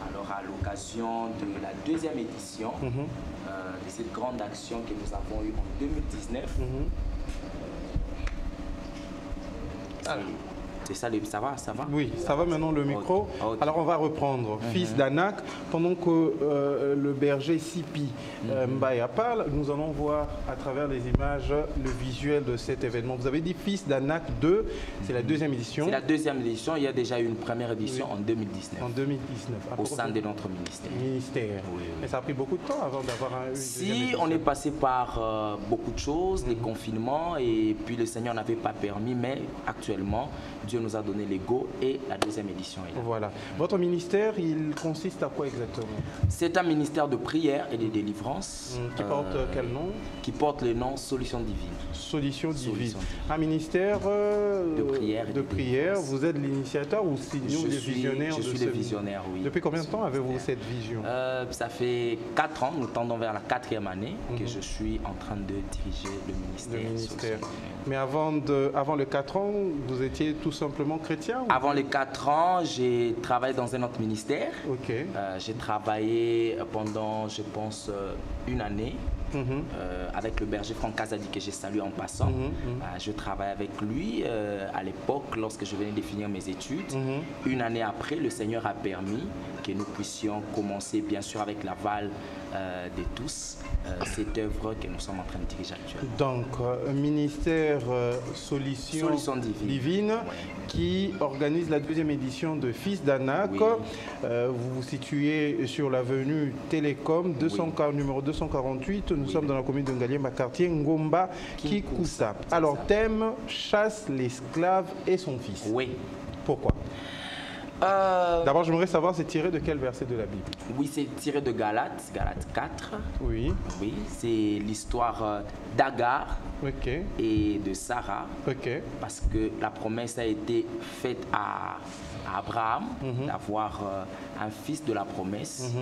Alors, à l'occasion de la deuxième édition de cette grande action que nous avons eue en 2019, c'est ça, ça va? Oui, ça va maintenant le micro. Alors on va reprendre. Fils d'Anak, pendant que le berger Sipi Mbaya parle, nous allons voir à travers les images le visuel de cet événement. Vous avez dit Fils d'Anak 2, c'est la deuxième édition. C'est la deuxième édition, il y a déjà eu une première édition en 2019. En 2019. Au sein de notre ministère. Mais ça a pris beaucoup de temps avant d'avoir une deuxième édition. On est passé par beaucoup de choses, les confinements, et puis le Seigneur n'avait pas permis, mais actuellement, Dieu nous a donné les go et la deuxième édition est là. Voilà. Votre ministère, il consiste à quoi exactement? C'est un ministère de prière et de délivrance. Qui porte quel nom? Qui porte le nom Solution Divine. Solution Divine. Un ministère de prière. Vous êtes l'initiateur ou sinon les visionnaires? Je suis le visionnaire, oui. Depuis combien de temps avez-vous cette vision? Ça fait 4 ans, nous tendons vers la 4e année que je suis en train de diriger le ministère. Mais avant les 4 ans, vous étiez tout simplement chrétien? Avant les 4 ans, j'ai travaillé dans un autre ministère. J'ai travaillé pendant, je pense, une année avec le berger Franck Kazadi que j'ai salué en passant. Je travaillais avec lui à l'époque lorsque je venais de finir mes études. Une année après, le Seigneur a permis que nous puissions commencer, bien sûr, avec l'aval de tous, cette œuvre que nous sommes en train de diriger actuellement. Donc, ministère Solution Divine qui organise la deuxième édition de Fils d'Anak. Vous vous situez sur l'avenue Télécom, numéro 248. Nous sommes dans la commune de Ngaliema, quartier Ngomba Kikusa. Alors, thème, chasse l'esclave et son fils. Oui. Pourquoi? D'abord, j'aimerais savoir, c'est tiré de quel verset de la Bible? Oui, c'est tiré de Galates 4. Oui. Oui, c'est l'histoire d'Agar et de Sarah. Parce que la promesse a été faite à Abraham d'avoir un fils de la promesse.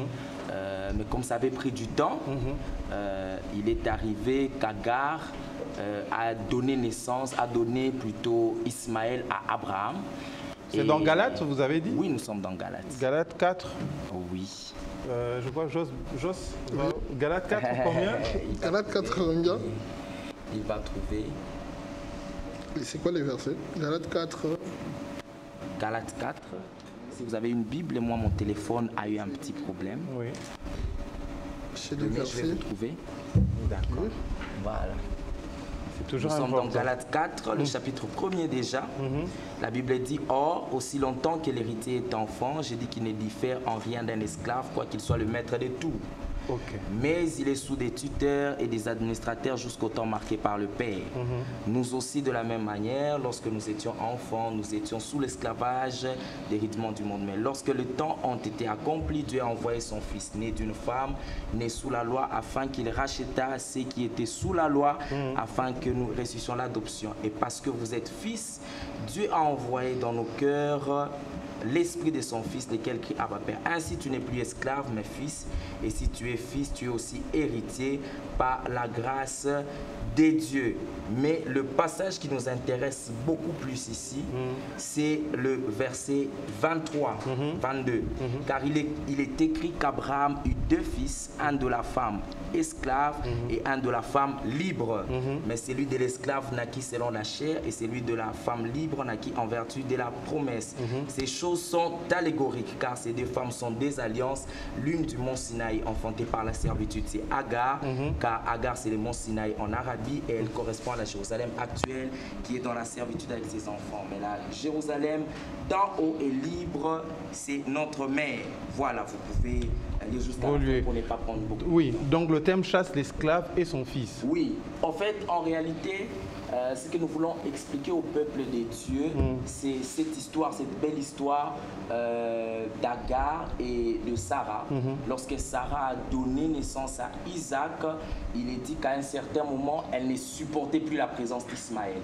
Mais comme ça avait pris du temps, il est arrivé qu'Agar a donné naissance, a donné plutôt Ismaël à Abraham. C'est dans Galates, vous avez dit? Oui, nous sommes dans Galates. Galates 4? Oui. Je vois Jos. Galates 4, combien? Galates 4, combien? Il va trouver. Et c'est quoi les versets? Galates 4. Galates 4. Si vous avez une Bible, moi, mon téléphone a eu un petit problème. Oui. C'est le verset. Je vais le trouver. D'accord. Voilà. Nous sommes dans Galates 4, le chapitre 1er déjà. La Bible dit: Or, aussi longtemps que l'héritier est enfant, j'ai dit qu'il ne diffère en rien d'un esclave, quoiqu'il soit le maître de tout. Mais il est sous des tuteurs et des administrateurs jusqu'au temps marqué par le Père. Nous aussi, de la même manière, lorsque nous étions enfants, nous étions sous l'esclavage des rudiments du monde. Mais lorsque le temps a été accompli, Dieu a envoyé son Fils, né d'une femme, né sous la loi, afin qu'il rachètât ceux qui étaient sous la loi, afin que nous reçussions l'adoption. Et parce que vous êtes fils, Dieu a envoyé dans nos cœurs l'esprit de son fils, lequel crie Abba Père. Ainsi tu n'es plus esclave mais fils, et si tu es fils, tu es aussi héritier par la grâce des dieux. Mais le passage qui nous intéresse beaucoup plus ici, c'est le verset 23, 22. Car il est écrit qu'Abraham eut 2 fils, un de la femme esclave et un de la femme libre. Mais celui de l'esclave naquit selon la chair et celui de la femme libre naquit en vertu de la promesse. Ces choses choses sont allégoriques car ces deux femmes sont des alliances. L'une du mont Sinaï enfantée par la servitude, c'est Agar, car Agar c'est le mont Sinaï en Arabie et elle correspond à la Jérusalem actuelle qui est dans la servitude avec ses enfants. Mais la Jérusalem d'en haut est libre, c'est notre mère. Voilà, vous pouvez aller juste pour ne pas prendre beaucoup. Oui, donc le thème chasse l'esclave et son fils. Oui, en fait, en réalité, ce que nous voulons expliquer au peuple des dieux, c'est cette histoire, cette belle histoire d'Agar et de Sarah. Lorsque Sarah a donné naissance à Isaac, il est dit qu'à un certain moment, elle ne supportait plus la présence d'Ismaël.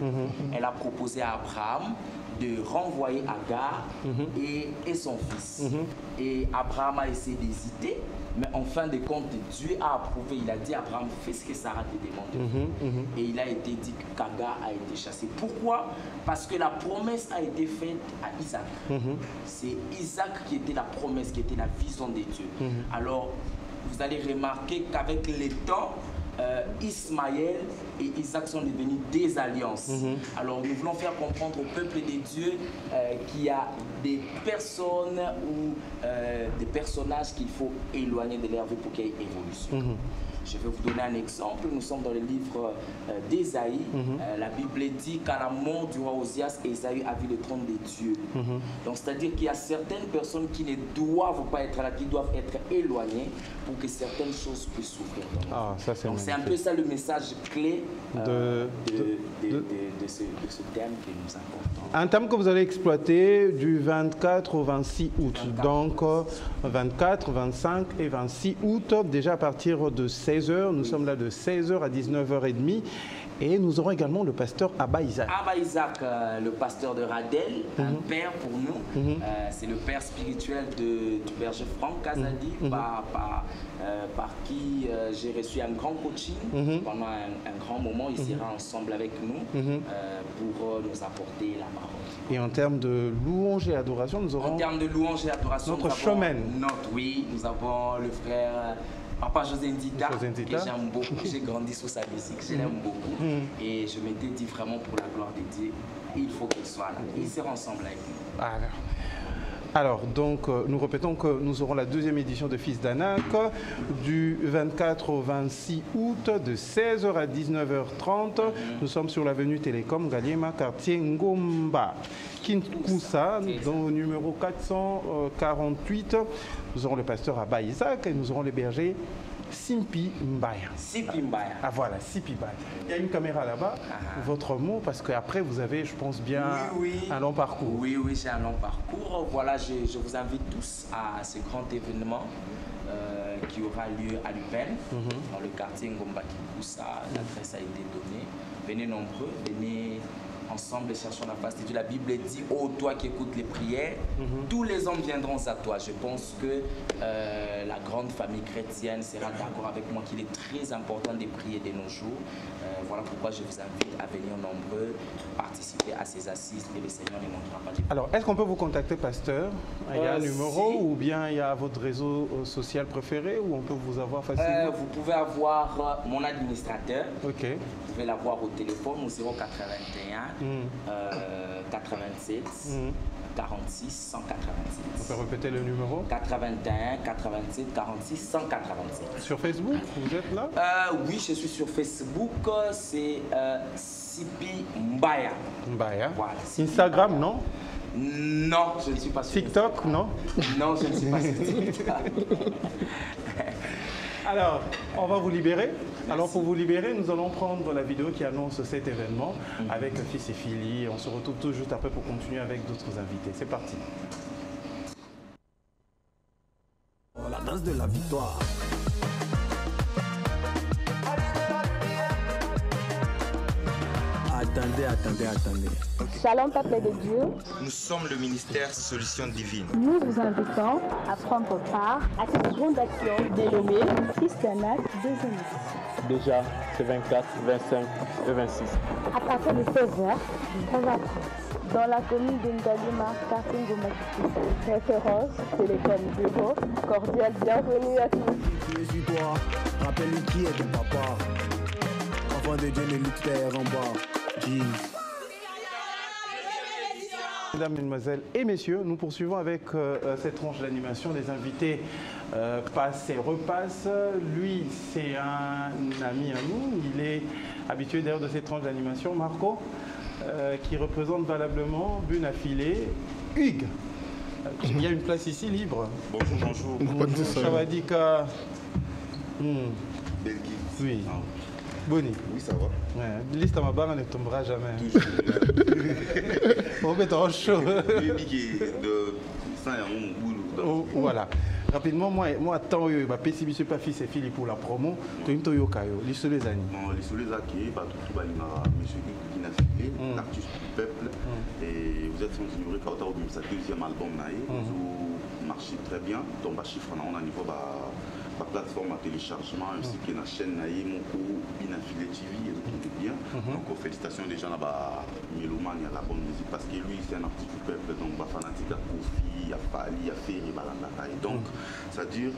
Elle a proposé à Abraham de renvoyer Agar et son fils. Et Abraham a essayé d'hésiter, mais en fin de compte, Dieu a approuvé. Il a dit à Abraham, fais ce que Sarah te demande. Et il a été dit qu'Agar a été chassée. Pourquoi? Parce que la promesse a été faite à Isaac. C'est Isaac qui était la promesse, qui était la vision de Dieu. Alors, vous allez remarquer qu'avec le temps, Ismaël et Isaac sont devenus des alliances. Alors nous voulons faire comprendre au peuple des dieux qu'il y a des personnes ou des personnages qu'il faut éloigner de leur vie pour qu'il y ait évolution. Je vais vous donner un exemple. Nous sommes dans le livre d'Ésaïe. La Bible dit qu'à la mort du roi Osias, Ésaïe a vu le trône des dieux. Donc c'est-à-dire qu'il y a certaines personnes qui ne doivent pas être là, qui doivent être éloignées pour que certaines choses puissent s'ouvrir. Donc c'est un peu ça le message clé de ce thème que nous apportons. Un thème que vous allez exploiter du 24 au 26 août. Donc 24, 25 et 26 août, déjà à partir de 16h. Nous sommes là de 16h à 19h30. Et nous aurons également le pasteur Abba Isaac. Abba Isaac, le pasteur de Radel, un père pour nous. C'est le père spirituel du berger Franck Kazadi, par qui j'ai reçu un grand coaching pendant un grand moment. Il sera ensemble avec nous pour nous apporter la parole. Et en termes de louange et adoration, nous aurons... En termes de louange et adoration, notre showman. Nous avons le frère... Papa José Ndita, que j'aime beaucoup, j'ai grandi sous sa musique, je l'aime beaucoup. Et je m'étais dit vraiment pour la gloire de Dieu, il faut qu'il soit là. Il sera ensemble avec nous. Alors, donc, nous répétons que nous aurons la deuxième édition de Fils d'Anak du 24 au 26 août de 16h à 19h30. Nous sommes sur l'avenue Télécom, Galiema, quartier Ngomba, Kinshasa, dans le numéro 448. Nous aurons le pasteur Abba Isaac et nous aurons les bergers Simpi Mbaya. Simpi Mbaya. Ah voilà, Simpi Mbaya. Il y a une caméra là-bas. Votre mot, parce qu'après vous avez, je pense bien, un long parcours. Oui, j'ai un long parcours. Voilà, je vous invite tous à ce grand événement qui aura lieu à l'UPEN, dans le quartier Ngomba Kinshasa. L'adresse a été donnée. Venez nombreux, venez ensemble et cherchons la face de Dieu. La Bible dit, ô toi qui écoutes les prières, tous les hommes viendront à toi. Je pense que la grande famille chrétienne sera d'accord avec moi qu'il est très important de prier de nos jours. Voilà pourquoi je vous invite à venir nombreux, participer à ces assises et le Seigneur ne manquera pas de vous. Alors, est-ce qu'on peut vous contacter, pasteur? Il y a un numéro ou bien il y a votre réseau social préféré où on peut vous avoir facilement? Vous pouvez avoir mon administrateur. Ok. Vous pouvez l'avoir au téléphone au 081 87 46 187. On peut répéter le numéro? 81 87 46 187. Sur Facebook, vous êtes là? Oui, je suis sur Facebook. C'est Sipi Mbaya. Mbaya. Voilà, Instagram, non? Non, je ne suis pas sur TikTok, Instagram. non? Non, je ne suis pas sur TikTok. Alors, on va vous libérer. Alors, pour vous libérer, nous allons prendre la vidéo qui annonce cet événement avec Fils et Philly. On se retrouve tout juste après pour continuer avec d'autres invités. C'est parti. La danse de la victoire. Attendez. Shalom, peuple de Dieu. Nous sommes le ministère Solutions Divines. Nous vous invitons à prendre part à cette grande action dénommée Fils d'Anak deuxième édition. Déjà, c'est 24, 25 et 26. À partir de 16h, 19h30. Dans la commune de Ngalima, quartier Ngomba Kinshasa. Référence, Télécom Bureau. Cordial bienvenue à tous. Tu es sur toi, rappelle-lui qui est ton papa. Enfant de Dieu ne lutte terre en bas. Mesdames, Mesdemoiselles et Messieurs, nous poursuivons avec cette tranche d'animation. Les invités passent et repassent. Lui, c'est un ami à nous. Il est habitué d'ailleurs de cette tranche d'animation. Marco, qui représente valablement Bunafilé. Hugues, il y a une place ici libre. Bonjour, bonjour. Bonjour, Chavadika. Belgique. Oui. Boni. Oui, ça va. Ouais, liste à ma barre ne tombera jamais. On va mettre en chaud. Voilà. Rapidement, moi, tant que je suis pas fils et Philippe pour la promo, tu es un toyo kayo. L'issue les années. Non, l'issue les années, tout monsieur qui n'a filé, l'artiste du peuple. Et vous êtes sans ignorer quand on a sa deuxième album, vous marchez très bien. Donc, chiffre, on a niveau la plateforme à téléchargement ainsi que la chaîne Moko Binafilé TV et tout bien. Donc félicitations déjà là-bas Méloman à la bonne musique parce que lui c'est un artiste du peuple donc fanatique à Kofi, à Fali, à Ferry, et donc c'est-à-dire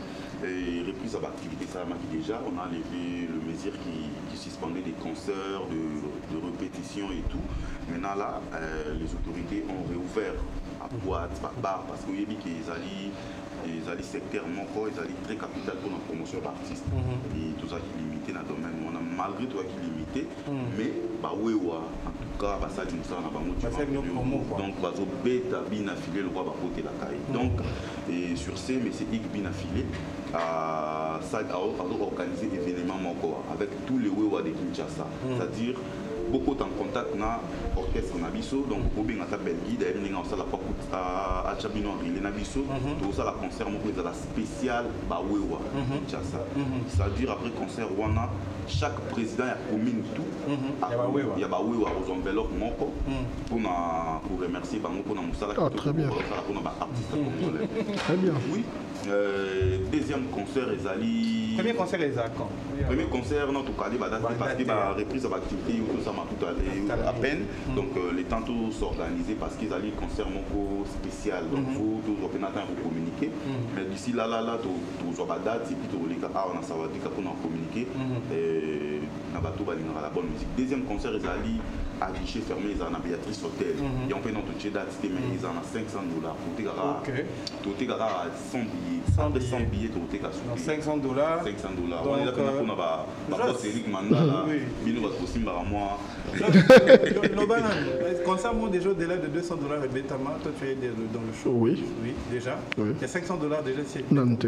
reprise à l'activité Salamaki déjà, on a enlevé le mesure qui suspendait des concerts, de répétitions et tout. Maintenant là, les autorités ont réouvert à boîte, à bar parce qu'il y a dit qu'ils allaient ils allaient sectairement encore, ils allaient très capital pour la promotion d'artistes. Et tout ça qui est limité dans le domaine. On a malgré tout qui est limité, mais bah oui, en tout cas, bah ça dit ça on a pas donc bah zo bêta bien affilé le roi va côté la caille. Donc et sur ce, mais c'est Ig bien affilé à ça a organisé événement encore avec tous les wewa de Kinshasa, c'est-à-dire beaucoup en contact na orchestre Nabiso donc au bien à Belgique d'ailleurs nous avons ça la à Chabino en Ville Nabiso tout ça la concert mon la spécial bawewa Kinshasa c'est-à-dire après concert wana chaque président a commune tout il y a bawewa aux enveloppes moko pour remercier bango pour na musala très bien pour na artiste congolais très bien oui deuxième concert ezali premier concert ezali quand premier concert non tout calé parce que la reprise de l'activité tout ça tout à peine donc les temps tout s'organiser parce qu'ils allaient concert mon spécial donc faut tout attendre pour communiquer mais d'ici là tout la date et puis tout les cas on a savoir dire qu'on a communiqué et na bateau balingara la bonne musique deuxième concert ils allaient à guichet fermé ils en a Béatrice Hôtel et on fait notre date mais ils en a $500 pour tout à 100 billets tout à $500 $500 on est là qu'on a pas Eric Mandala bino va aussi par moi le concert monte déjà au-delà de $200 et Betama toi tu es dans le show oui déjà il y a $500 déjà c'est Nantes.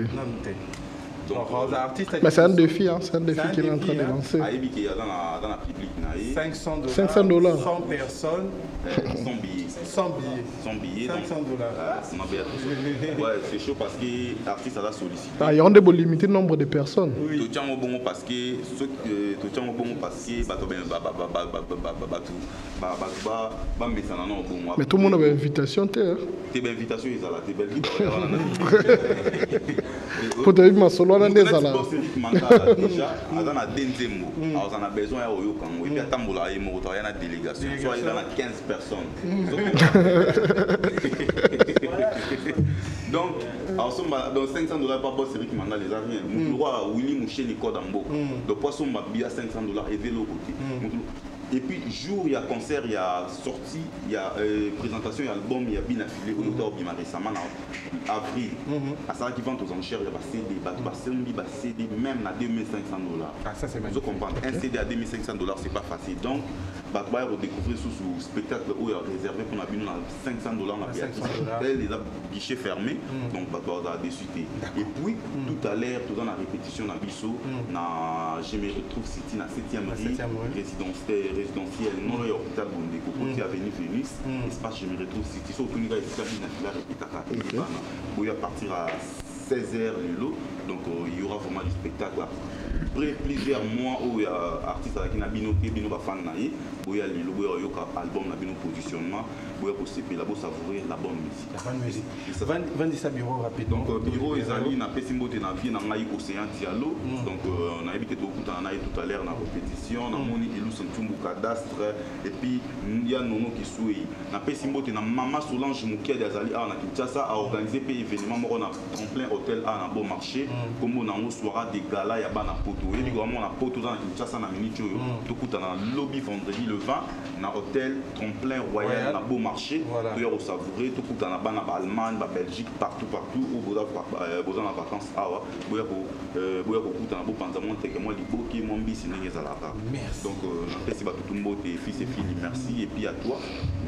Mais c'est un défi, c'est un défi qu'il est en train de lancer. Dans la public, $500, 100 personnes, 100 billets, $500. Ouais, c'est chaud parce que l'artiste a sollicité. Il y a un limité de nombre de personnes. Tout tient au bon parce que mais tout le monde a une invitation, t'es invitation, ils ont la télé. Pour te dire, ma solo, on a des ala. Déjà, on a denzemo. Alors, on a besoin de Oyo Kango. Et puis, attends, on a une délégation. Soit il y a 15 personnes. Donc, dans $500 par boss, Eric Manda les a rien. Mon roi Willy Mouché Nico Dambo. Donc, poisson m'a bien $500 et vélo côté. Et puis, jour, il y a concert, il y a sortie, il y a présentation, il y a album, il y a bien affilé au docteur Bima récemment en avril. À ça qui vend aux enchères, il y a des CD, même à $2,500. Ah, ça c'est magnifique. Vous comprenez, un CD à $2,500, c'est pas facile. Donc, bah, tu vas redécouvrir sous spectacle où il y a réservé pour la bine à $500, on a payé les guichets fermés, donc bah, tu vas désuiter. Et puis, tout à l'heure, tout dans la répétition, on a Bissot, je me retrouve City, dans la 7e rue, résidentiel, non le hôpital Bondé, côté avenue Vénus, espace je me retrouve City, sauf que nous avons été à partir à 16h le lot, donc il y aura vraiment du spectacle. Après plusieurs mois où il y a artistes qui ont binoté, bino va fan naïe, où il y a album, bino positionnement, où il y a possible là savourer la bonne musique. La bonne musique. Vendez ça bureau rapide. Donc bureau ils allaient na pessimbo de na vie na ngai océan dialo. Donc on a évité tout tout à l'heure na répétition, na moni elu sentumbu cadastre et puis il y a nono qui souille. Na pessimbo na mama Solange Mukia d'Azali à na Kinshasa a organisé pe événement moro na en plein hôtel A na bon marché comme on a un soir des galas ya ba na poto et vraiment na poto dans Kinshasa na minute to kuta na lobby vendredi le 20 na hôtel Tremplin Royal na bon marché to ya au savourer to kuta na ba na Allemagne ba Belgique partout où boza na vacances awa boya ko kuta na bo panzamon teke moi liboki mon bisi ndenge za la donc merci ba tout mbote fils et filles merci et puis à toi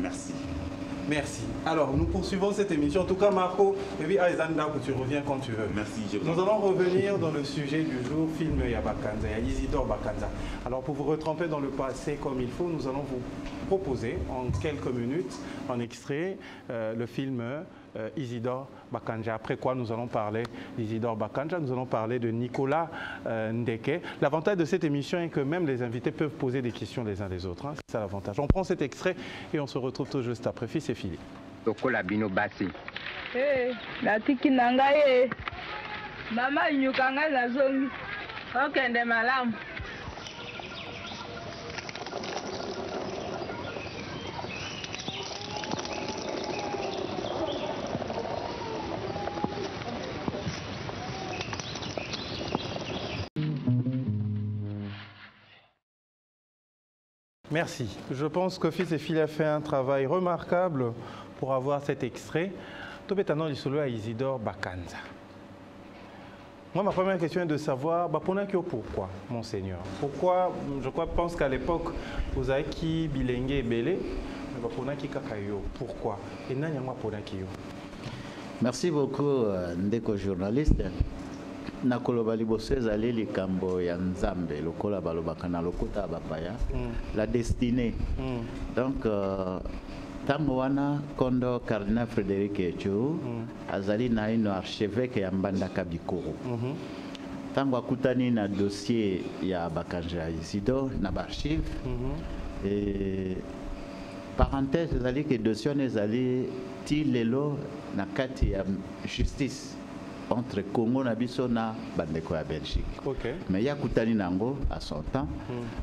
merci. Merci. Alors, nous poursuivons cette émission. En tout cas, Marco, et puis Aizanda, tu reviens quand tu veux. Merci. Nous allons revenir dans le sujet du jour, film Yabakanza, Isidore Bakanza. Alors, pour vous retremper dans le passé comme il faut, nous allons vous proposer en quelques minutes, en extrait, le film Isidore Bakanja. Après quoi, nous allons parler d'Isidore Bakanja, nous allons parler de Nicolas Ndeke. L'avantage de cette émission est que même les invités peuvent poser des questions les uns les autres. Hein. C'est ça l'avantage. On prend cet extrait et on se retrouve tout juste après. Fils et Philippe. Lokola bino basi. Eh, natiki nanga ye. Mama inyukanga na zongi. Okende malamu. Merci. Je pense que Fils et Philippe a fait un travail remarquable pour avoir cet extrait. Tobetano lisolo à Isidore Bakanza. Moi, ma première question est de savoir, pourquoi, Monseigneur? Pourquoi, je pense qu'à l'époque, vous avez qui bilingue et belé, mais pourquoi? Et merci beaucoup, Ndeko journaliste. Nakoloba liboso ezali likambo ya Nzambe lokola balobaka na lokota bapaya la destinée. Donc tango wana kondo cardinal Frédéric Etchou azali na ino archevêque ya Mbandaka Bikoro. Tango akutani na dossier ya Bakanja Isidore na archive et parenthèse ezali que dossier ezali ti lelo na kati ya justice entre Congo na biso na bandeko ya Belgique. Mais ya kutani nango à son temps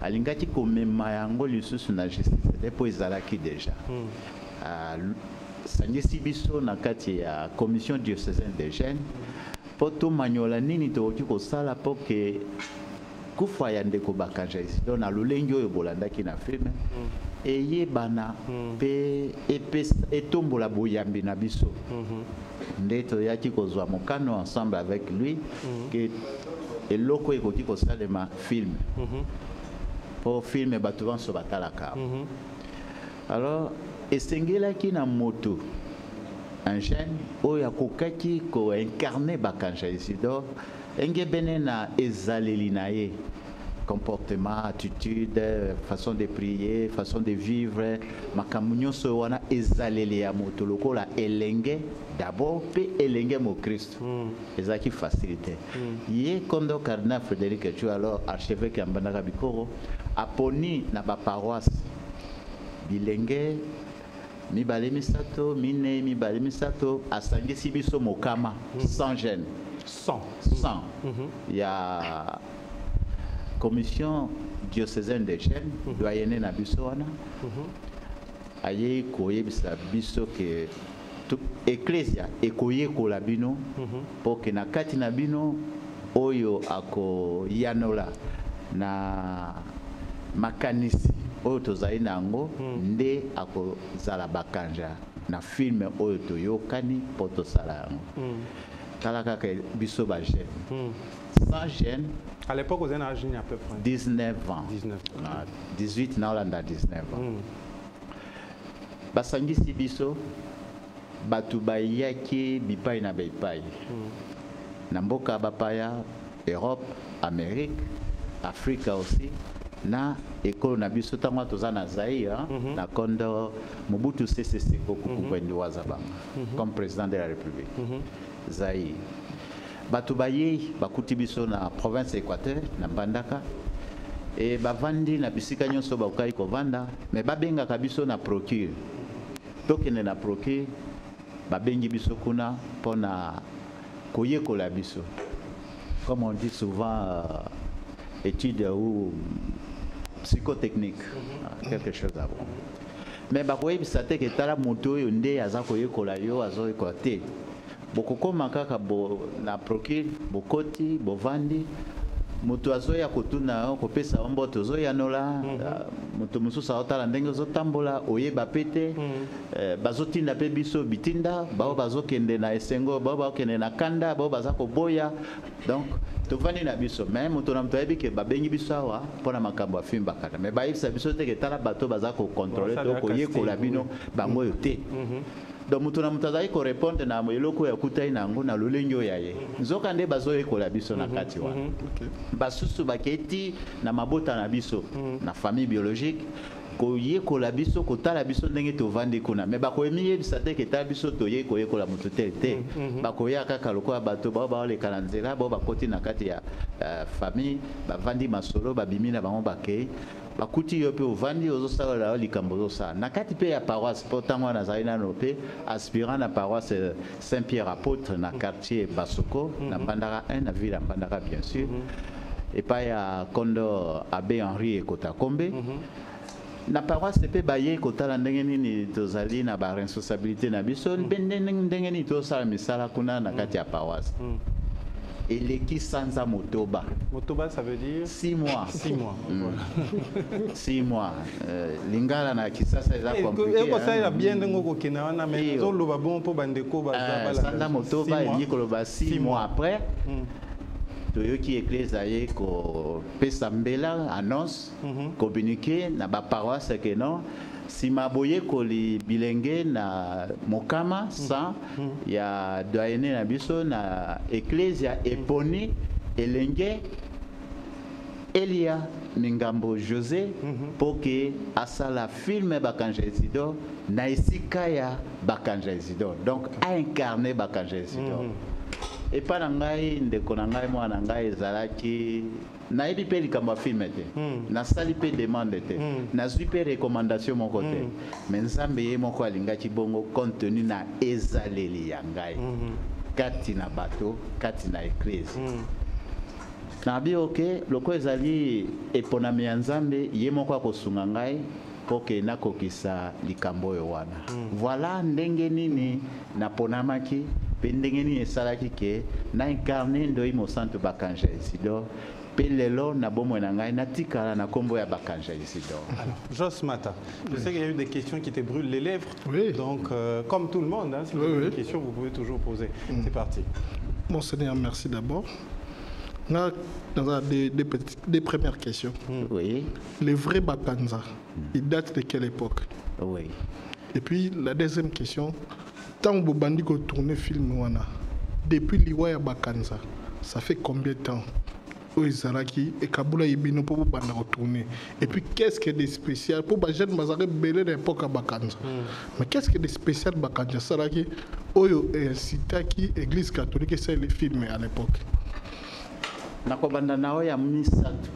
alingaki komema yango lisusu na justice depo ezalaki déjà sangisi biso na kati ya commission diocésaine des jeunes po tomanyola nini tokoki kosala po ke kufa ya ndeko Bakanja Isidore na lolenge oyo bolandaki na filme eyebana pe etombola boyambi na biso nde toyaki kozwa mokano ensemble avec lui que eloko ekoki kosalema film po film bato banso batalaka alors esengelaki na moto un jeune oyo akokaki koincarne Bakanja Isidore engebene na ezaleli na ye comportement, attitude, façon de prier, façon de vivre, makambo nyonso wana ezaleli ya moto lokola elenge d'abord pe elenge mo Christ. Ezaki facilité. Ye kondo cardinal Frédéric Etchou alors archevêque ya Mbandaka Bikoro aponi na ba paroisse bilenge mibale misato mine mibale misato asangisi biso mokama sans gêne. Sans. Ya commission diocésaine des jeunes doyenne na biso wana aye koyebisa biso ke ecclesia ekoyekola bino po ke na kati na bino oyo akoyanola na makanisi oyo tozali nango nde akozala Bakanja na filme oyo toyokani po tosala yango tala kaka biso ba jeune sans gêne. À l'époque, vous avez un âge à peu près 19 ans. 18 ans, on a 19 ans. Basangisi biso, batu bayaki bipai na bipai. Na mboka bapaya, Europe, Amérique, Afrique aussi. Na école na biso tango toza na Zaïre, na kondo Mobutu Sese Seko Kukubendi Wazabanga, comme président de la République. Zaïre. Batu baye bakuti biso na province Équateur na Mbandaka et bavandi na bisika nyonso bakai kovanda mais babengaka biso na procure tokende na procure babengi biso kuna pona koyekola biso comme on dit souvent étude ou psychotechnique quelque chose à voir mais bakoyebisa te ke tala moto oyo nde aza koyekola yo azoyekola te bokokoma kaka na procure bokoti bovandi moto azoya kotuna kopesa mboto zoya nola moto mususu aotala ndenge ozotambola oyeba pete bazotinda pe biso bitinda bao bazokende na esengo bao bakende na kanda bao baza koboya donc tovandi na biso mais moto na moto ayebi ke babengi biso awa mpona makambo afimba kata mais bayebisa biso te ke tala bato baza kocontrole to koyekola bino bango oyo te donc moto na moto azali korépondre na eloko oyo akutai nango na lolenge oyo ya ye nzoka nde bazoyekola biso na kati wana basusu baketi na mabota na biso na famille biologique koyekola biso kotala biso ndenge tovandi kuna mais bakoyebisa te ke tala biso toyekoyekola moto te bakoya kaka lokola bato bao baoleka na nzela bao bakoti na kati ya famille bavandi masolo babimi na bango bakei bakuti yo pe ovandi ozosalela likambo ozosala na kati pe ya paroisse po ntango wana azali nano pe aspirant na paroisse Saint-Pierre apôtre na quartier Basoko na Mbandaka 1 na ville ya Mbandaka bien sûr epai ya Kondo Abbé Henri Ekota Kombe na paroisse pe baye kotala ndenge nini tozali na ba responsabilité na biso ndenge nini tosala misala kuna na kati ya paroisse eleki sanza motoba. Motoba, ça veut dire 6 mois. 6 mois. 6 mois. Lingala na kisasa eza compliqué. Et ça il a bien dengo ko kenawana mais zo loba bon po bandeko bazaba la. Sanza motoba eliki koloba 6 mois après. Toyoki église aye ko pesa mbela annonce communiquer na ba paroisse que non si maboye koli bilenge na mokama sans ya doyene na biso na ecclesia eponi elenge Elia Mingambo José pour que asala filme Bakanja Isidore na esika ya Bakanja Isidore donc a incarné Bakanja Isidore et pas ngai ndeko na ngai mwana ngai ezalaki na ebi pe likambo filme te na sali pe demande te na zwi pe recommandation moko te mais nzambe ye moko alingaki bongo compte tenu na ezaleli ya ngai kati na bato kati na eglise na bi ok loko ezali eponami ya nzambe ye moko akosunga ngai poke nakokisa likambo oyo wana voilà ndenge nini naponamaki pe ndenge nini esalaki ke na incarné ndoi mosantu Bakanja Isidore pe lelo na bomoi na ngai natikala na kombo ya Bakanja Isidore. Alors, Jos Mata, je sais qu'il y a eu des questions qui te brûlent les lèvres, donc comme tout le monde, hein, si vous avez des questions, vous pouvez toujours poser. C'est parti. Monseigneur, merci d'abord. On a des premières questions. Oui. Les vrais Bakanza, ils datent de quelle époque? Oui. Et puis la deuxième question, tant que Bandi a tourné film wana, depuis l'Iwaya Bakanza, ça fait combien de temps? Oizaraki et Kabula Ibino pour Banda retourner. Et puis qu'est-ce qu'il y a de spécial pour Bajen Mazare Belé de l'époque à Bakanza? Mais qu'est-ce qu'il y a de spécial Bakanza Saraki Oyo et Sitaki, Église catholique, c'est les films à l'époque. nakobanda nao ya misatu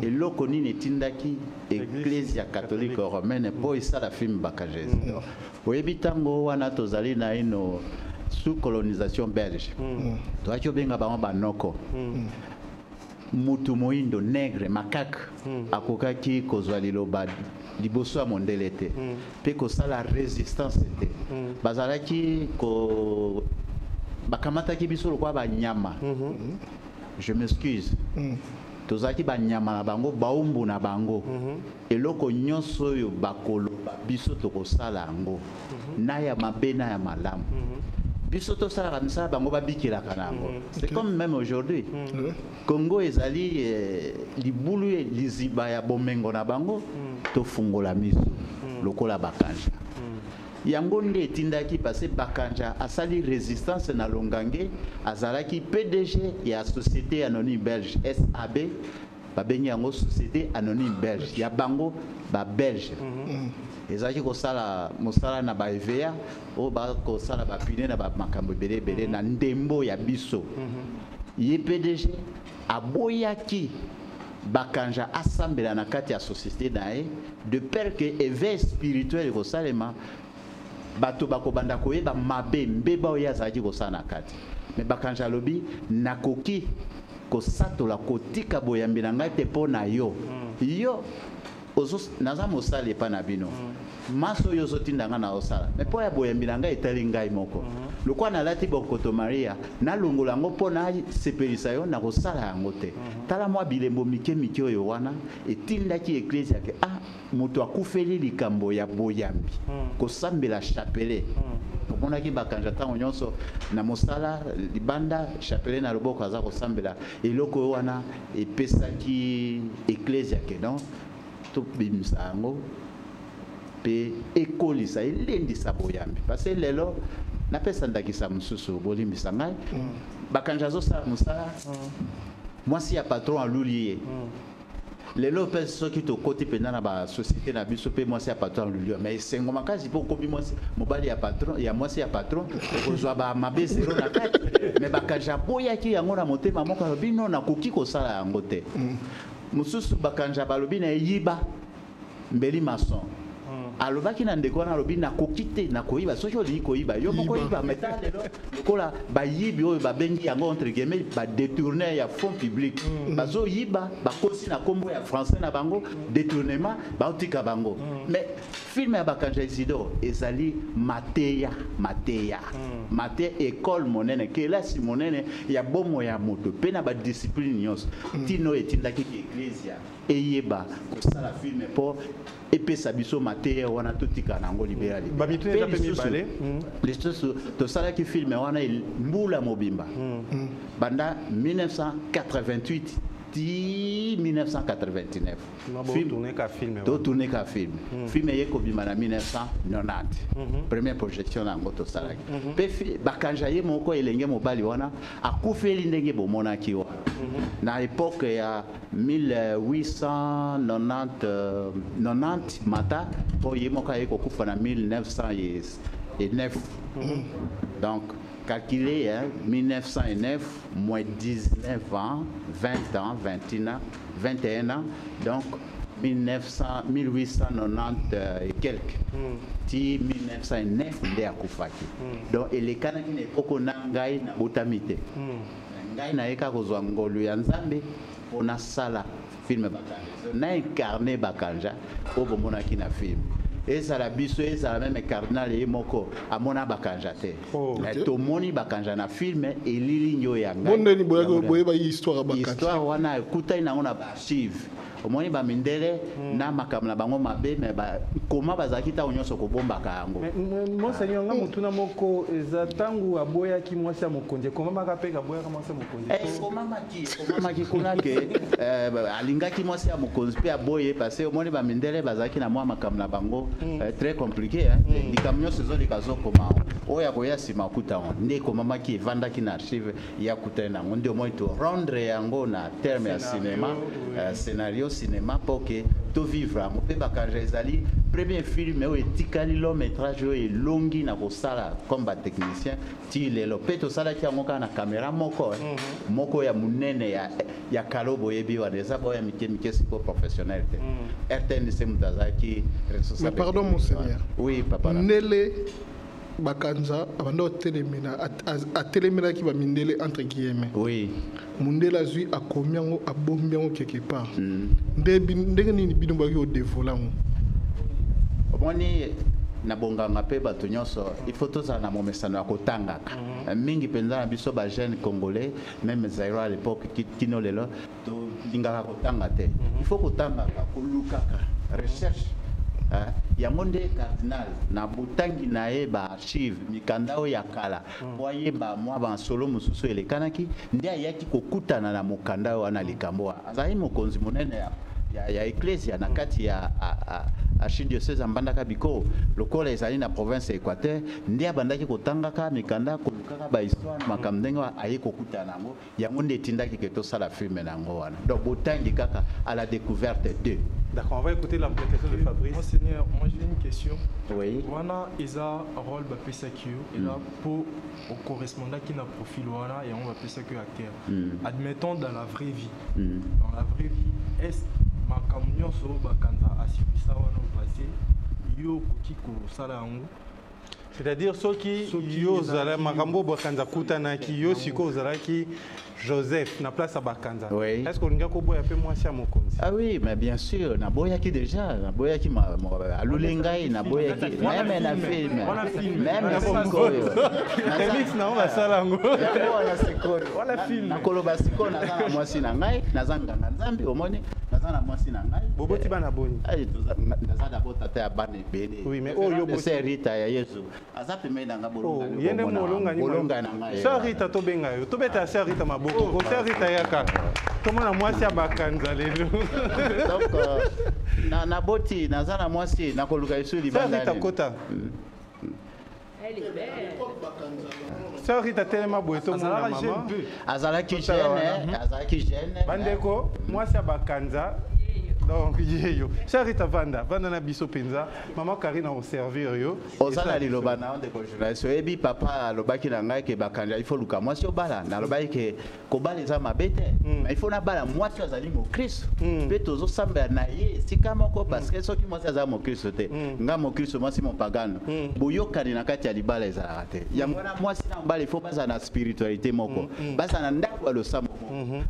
eloko nini etindaki eklezia catholique romaine po esala filme Bakanja Isidore oyebi ntango wana tozali na ino sous colonisation belge toaki obenga bango banoko mutu moindo nègre makaka akokaki kozwa liloba liboso ya mondele te mpe kosala résistance te bazalaki bakamataki biso lokwa banyama. Je m'excuse. Tozaki banyama na bango baumbu na bango eloko nyonso oyo bakoloba biso tokosala yango na ya mabe na ya malamu biso tosalaka misala bango babikelaka na yango. C'est comme même aujourd'hui Congo ezali libulu liziba ya bomengo na bango tofungola miso lokola Bakanja yango nde etindaki parce Bakanja asali résistance na Longange azalaki PDG ya société anonyme belge SAB babengi yango société anonyme belge ya bango ba belge ezalaki kosala mosala na ba EVA o ba kosala ba pine na ba makambo belebele na ndembo ya biso ye PDG aboyaki Bakanja asambela na kati ya société nae de peur que éveil spirituel kosalema bato bakobanda koyeba mabe mbeba oyo azalaki kosala na kati me Bakanja alobi nakoki kosatola kotika boyambi na ngai te mpo na yo yo naza mosali epa na bino maso yo zotindanga na osala mais po ya boyambila ngai etali ngai moko lokwa nalati bokoto maria nalongola yango mpo nasepelisa yo na kosala yango te tala mwa bilembo mike mike oyo wana etindaki eklise yake moto akufeli likambo ya boyambi kosambela chapelet omonaki bakanja ntango nyonso na mosala libanda chapelet na loboko aza kosambela eloko oyo wana epesaki eklise yake non tobimisa yango mpe ekolisa elendisa boyambi parce que lelo napesa ndakisa mosusu bolimbisa ngai bakanja azosala mosala mwasi ya patron aluli ye lelo mpe soki tokoti mpenza na basosiété na biso mpe mwasi ya patron aluli mais esengo makasi mpo okomi mobali ya mwasi ya patron ekozwa bamabe zero na kati mais bakanja boyaki yango na motema moko alobi no nakoki kosala yango te mosusu bakanja balobi na eyiba mbeli mason alobaki na ndeko wana alobi nakoki te nakoyiba soki olingi koyiba yo moko oyiba meta lelo lokola bayibi oyo babengi yango entre guillemets badétourner ya fonds public bazoyiba bakosi na nkombo ya français na bango détournement baotika bango mais filme ya bakanja Isidore ezali mateya école monene kelasi monene ya bomo ya moto mpe na badiscipline nyonso tino etindaki eklezia eyeba kosala filme mpo epesa biso mateya wana totika nango libérali lisusu tosalaki filme wana mbula mobimba banda 1988 ti 1989 tourne ka film filme ye kobima na 1990 première projection nango tosalaki mpe bakanja ye moko elenge mobali wana akufeli ndenge bomonaki wana na époque ya 1890 mata po ye moko aye kokufa na 1909 donc calculé 1909 moins 19 ans 20 ans 21 ans donc 1890 et quelques ti 1909 nde akufaki donc elekanaki na epoko na ngai na botami te ngai nayeka kozwa ngolu ya nzambe mpo nasala filme bakanja na incarne bakanja oyo bomonaki na filme ezala biso ezala meme cardinal ye moko amona bakanja te tomoni bakanja na filme elili nyo ya ngai boyeba histoire wana ekutani nango na baarchive omoni bamindele na makambo na bango mabe me koma bazalaki ntango nyonso kobombaka yango monseigneur nga motuna moko eza ntango aboyaki mwasi ya mokonzi ekomamaka mpe aboyaka mwasi ya mokonzi ekomamaki kuna ke alingaki mwasi ya mokonzi mpe aboye parce omoni bamindele bazalaki na mwa makambo na bango très compliqué likambo nyonso ezolika zokoma oyo akoya nsima okuta yango nde ekomamaki evandaki na archive ya kutani nango nde omoni to rendre yango na terme ya cinéma scénario cinéma pour que tout vivre mo pe bakanja ezali premier film oyo etikali long métrage oyo elongi na kosala comme ba technicien ti lelo pe tosalaki yango kaka na caméra moko moko ya munene ya kalobo yebi wana eza boya mike mike siko professionnel te RTNC moto azalaki responsable. Mais pardon monseigneur, oui papa Nele bakanja abanda atelemela ba mindele entre guillemets oui mundele azui akomi yango abombi yango quelque part ndenge nini bino baki odevola ngo omoni na bonganga mpe bato nyonso il faut tozala na momesano ya kotangaka mingi mpenza na biso bajeune congolais même Zaïro à l'époque kino lelo tolingaka kotanga te il faut kotangaka kolukaka recherche yango nde cardinal na botangi na ye baarchive mikanda oyo ya kala po ayeba mwa bansolo mosusu elekanaki nde ayaki kokutana na mokanda oyo wana likambo azali mokonzi monene ya eklesia na kati ya archidiocèse mbandaka biko lokola ezali na province ya Équateur nde abandaki kotangaka mikanda kolukaka bahistoire makambo ndenge aye kokutana yango yango nde etindaki ke tosala filme nango wana donc botangi kaka à la découverte d'eux. D'accord, on va écouter la présentation de Fabrice. Monseigneur, moi j'ai une question. Oui. Wana isa rôle ba pesakio et là pour au correspondant qui n'a profil wana et on va pesakio acteur. Admettons dans la vraie vie. Dans la vraie vie, est-ce makamnyo so bakanda asibisa wana au passé yo kiko sala yango C'est-à-dire ceux qui yozala makambo bakanza kutana ki yosiko ozala ki Joseph na place à Bakanza. Oui. Est-ce qu'on a un peu moins cher mokonzi? Ah oui, mais bien sûr, na boyaki déjà, na boyaki alulengai na boyaki même na film. Même sikoyo. Remix na on va salango. Wala sikoyo. Wala film. Na koloba sikoyo na za mwasi na ngai, na zanga na Nzambi omoni, na za na mwasi na ngai. Boboti bana boni. Ai na za d'abord tata ya bana ebele. Oui, mais oh yo c'est Rita ya Yesu. Azape me na ngabolonga. Oh, yende molonga ni molonga na ngai. Sa Rita to benga yo. To beta sa Rita maboko. Ko Rita yaka. Comment la mwasi ya Bakanza lelo. Donc na boti na za na mwasi na koluka Yesu libanda. Sa Rita kota. Elle est belle. Ça Rita tellement beau to mona maman. Azalaki jeune, azalaki jeune. Bandeko, moi c'est Bakanza. Donc yeyo. Ça Rita vanda na biso penza. Maman Karina au servir yo. Ozala liloba na onde ko journaliste. Ebi papa lobaki na ngai ke Bakanza il faut luka moi si obala na lobaki ke ko bala za mabete. Mais il faut na bala moi si azali mo Christ. Pe tozo samba na ye sika moko parce que soki moi si azali mo Christ te. Nga mo Christ moi si mon pagano. Boyokani na kati ya libala ezala te. Yango na moi si na bala il faut baza na spiritualité moko. Baza na ndako ya losambo.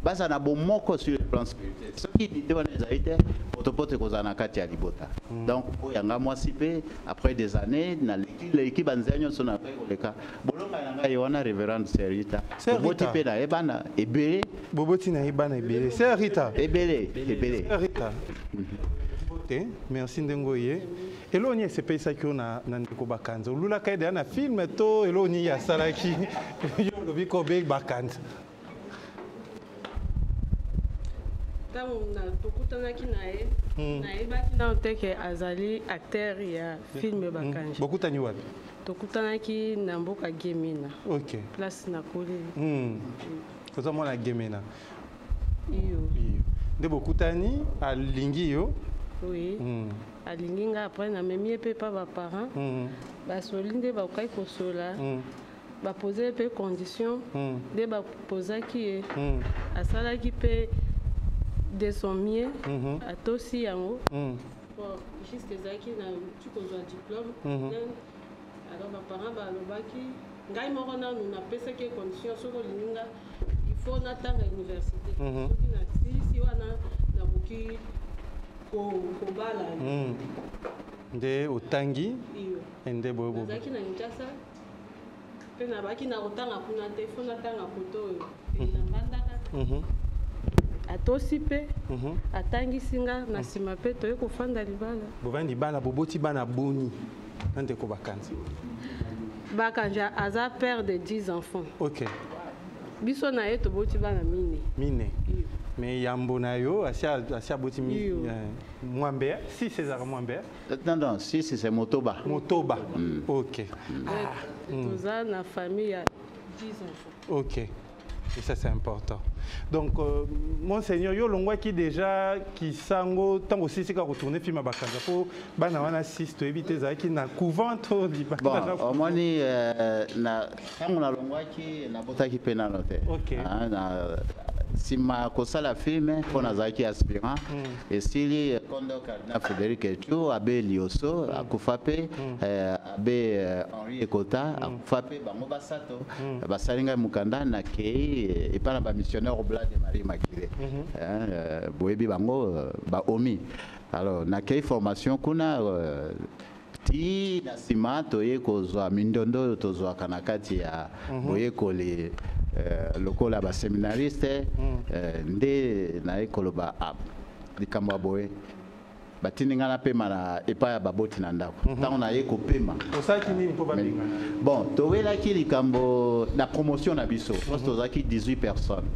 Baza na bomoko sur le plan spirituel. Soki dite wana ezalite potopote kozana kati ya libota. Donc oyanga moi si pe après des années na l'équipe banzenyo sona pe koleka. Bolonga yanga yona révérend Serita. Boboti pe na ebana ebele. Boboti na ebana ebele. Serita. Ebele. Serita. Merci Ndengoye. Eloni c'est pas ça qu'on a ndeko Bakanza. Lula kaide na film to eloni ya salaki. Yo lobi ko be Bakanza. Ntango tokutanaki na ye nayebaki nano te ke azali acteur ya film Bakanza. Bokutani wapi? Tokutanaki na mboka Gemena. Ok. Place na Koleli. Koza mona Gemena. Iyo. Nde bokutani alingi yo? Oui. Alingi nga après na memi pe pa ba parents. Basoli nde bakoki kosola. Baposer pe condition nde bapozaki ye. Asalaki pe de son mieux atosi yango juste ezalaki na tukozwa diplôme alors baparent balobaki ngai moko nanu napesaki condition soki olingi nga il faut natanga université soki nasilisi wana nakoki kobala nde otangi nde boyobo nazalaki na Kinshasa mpe nabaki na kotanga kuna te faut natanga koto oyo na mbandaka atosi pe atangisi nga na nsima pe toye kofanda libala bovandi bana boboti bana boni ndeko Bakanza. Bakanza aza père de 10 enfants. Ok. Biso na ye toboti bana mine. Mais yambo na yo asia boti mwambe si César mwambe. Non, si c'est Motoba. Motoba. Ok. Toza na famille ya 10 enfants. Ok. Et ça c'est important. Donc monseigneur yo longwa qui déjà qui sango tango sisi ka retourner film Bakanza po bana wana 6 to éviter za qui na couvent to di Bakanza. Bon, omoni na tango na longwa qui na botaki pena note. OK. Na sima kosala film pour nazaki aspirant et sili kondo cardinal Frédéric Etu abe Lioso akufape abe Henri Ekota akufape bango basato basalinga mukanda na kei epana ba missionnaire au blanc de Marie Immaculée boyebi bango ba omi alors na kei formation kuna ti na sima toye kozwa mindondo tozwa kanakati ya boye kole lokola ba seminariste nde na ekoloba likambo boye batininga na pema na epa ya baboti na ndako tango na ye kopema osaki nini po baninga bon towelaki likambo na promotion na biso parce tozaki 18 personnes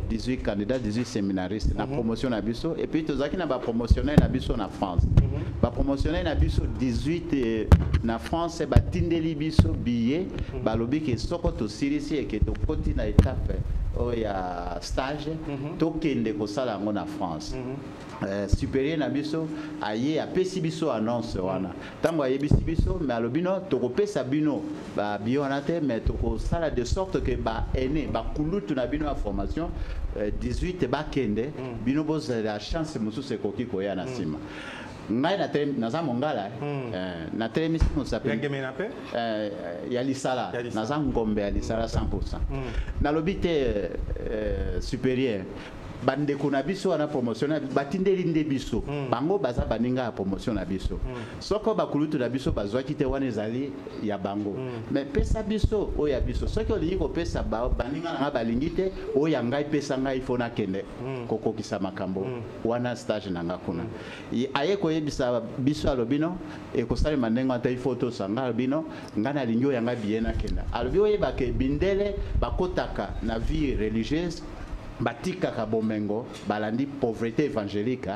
18 candidats 18 séminaristes na promotion na biso et puis tozaki na ba promotionnaire na biso na France ba promotionnaire na biso 18 na France batindeli biso billet balobi ke soko to silisi et que to koti na étape ya stage tokende kosala ngo na France supérieur na biso aye apesi biso annonce wana tango ayebisi biso mais alobino tokopesa bino ba biona te mais tokosala de sorte que ba ene ba kulutu na bino ya formation 18 bakende bino bozala chance mosusu ekoki koya na sima ngai naza mongala na telemisi mosape ya lisala naza ngombe ya lisala 100%. Nalobi te supérieur bandeko na biso wana promotion batindeli nde biso bango baza baninga ya promotion na biso soko bakulutu na biso bazwaki te wana ezali ya bango mais pesa biso oyo ya biso soki olingi kopesa baninga nanga balingi te oyo ya ngai pesa ngai ifo nakende kokokisa makambo wana stage nanga kuna aye koyebisa biso alobino ekosalema ndenge ata ifo tosanga alobino ngai nalingi oyo ya ngai biye nakenda alobi oyebake bindele bakotaka na vie religieuse batikaka bomengo balandi pauvreté évangélique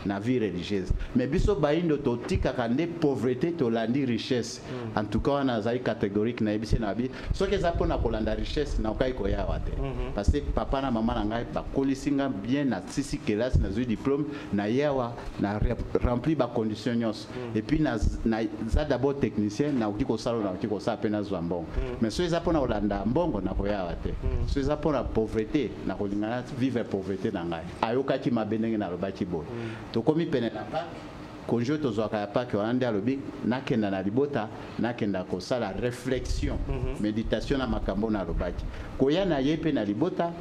na vie religieuse mais biso baindo totikaka nde pauvreté tolandi richesse en tout cas wana azali catégorique na yebisi na bi soki eza mpona kolanda richesse na okai koyawa te parce que papa na mama na ngai bakolisinga bien na sisi kelasi na zwi diplôme na yawa na rempli bacondition nyonso et puis naza d'abord technicien naoki kosala naoki kosala mpe nazwa mbongo mais soki eza mpona kolanda mbongo na koyawa te soki eza mpona pauvreté na kolingana vivre pauvreté na ngai ayokaki mabe ndenge nalobaki boye tokomi pene na pake konjo tozwaka ya pake wana nde alobi nakenda na libota nakenda kosala réflexion méditation na makambo nalobaki koya na ye mpe na libota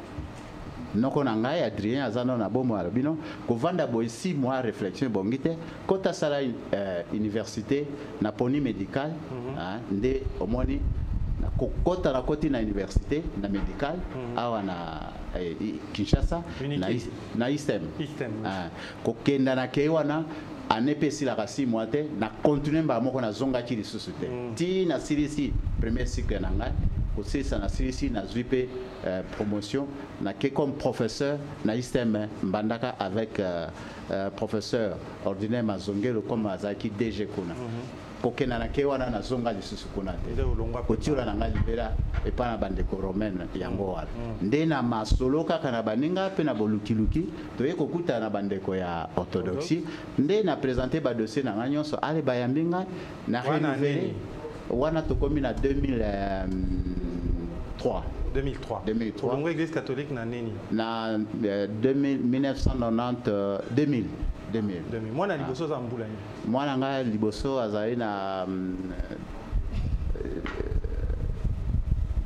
noko na ngai Adrien azano na bomo alobino kovanda boye 6 mois réflexion bongi te kota sala université na poni médical nde omoni kokota na koti na université na médical awa na Kinshasa na ISTEM kokenda na kei wana anepesilaka 6 mois te na continue mba moko na zongaki lisusu te ti na silisi premier cycle na ngai kosilisa na silisi na zwi mpe promotion na ke comme professeur na ISTEM mbandaka avec professeur ordinaire Mazongelo comme azalaki DG kuna kokena na ke wana na zonga lisusu kuna te kotiula na ngai libela epa na bandeko romaine yango wana nde na masolo kaka na baninga mpe na bolukiluki toye kokuta na bandeko ya orthodoxie nde na présenter badossier na ngai nyonso ale bayambi ngai na renouvelé wana tokomi na 2003 Olongo église catholique na nini na 1990 2000 mwana liboso za mbula ni mwana nga liboso azali na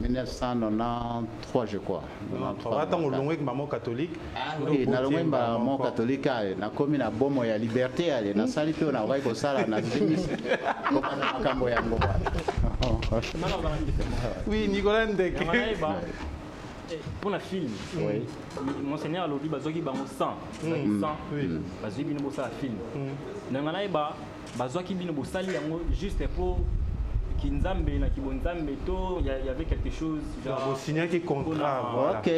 1993 je crois. Attends, on l'a maman catholique. Oui, na longwe maman catholique na komi na bomo ya liberté ale na sali pe na wai ko sala na zimis ko na makambo ya ngoma. Oui, Nicolas Ndeke. Pour la film, oui. Monseigneur a dit bazoki bango 100, 100, bazoki bino bosa film. Nangana ba bazoki bino bosali yango juste pour Kinzambe na Kibonzambe to il y avait quelque chose genre signer qui contrat. OK.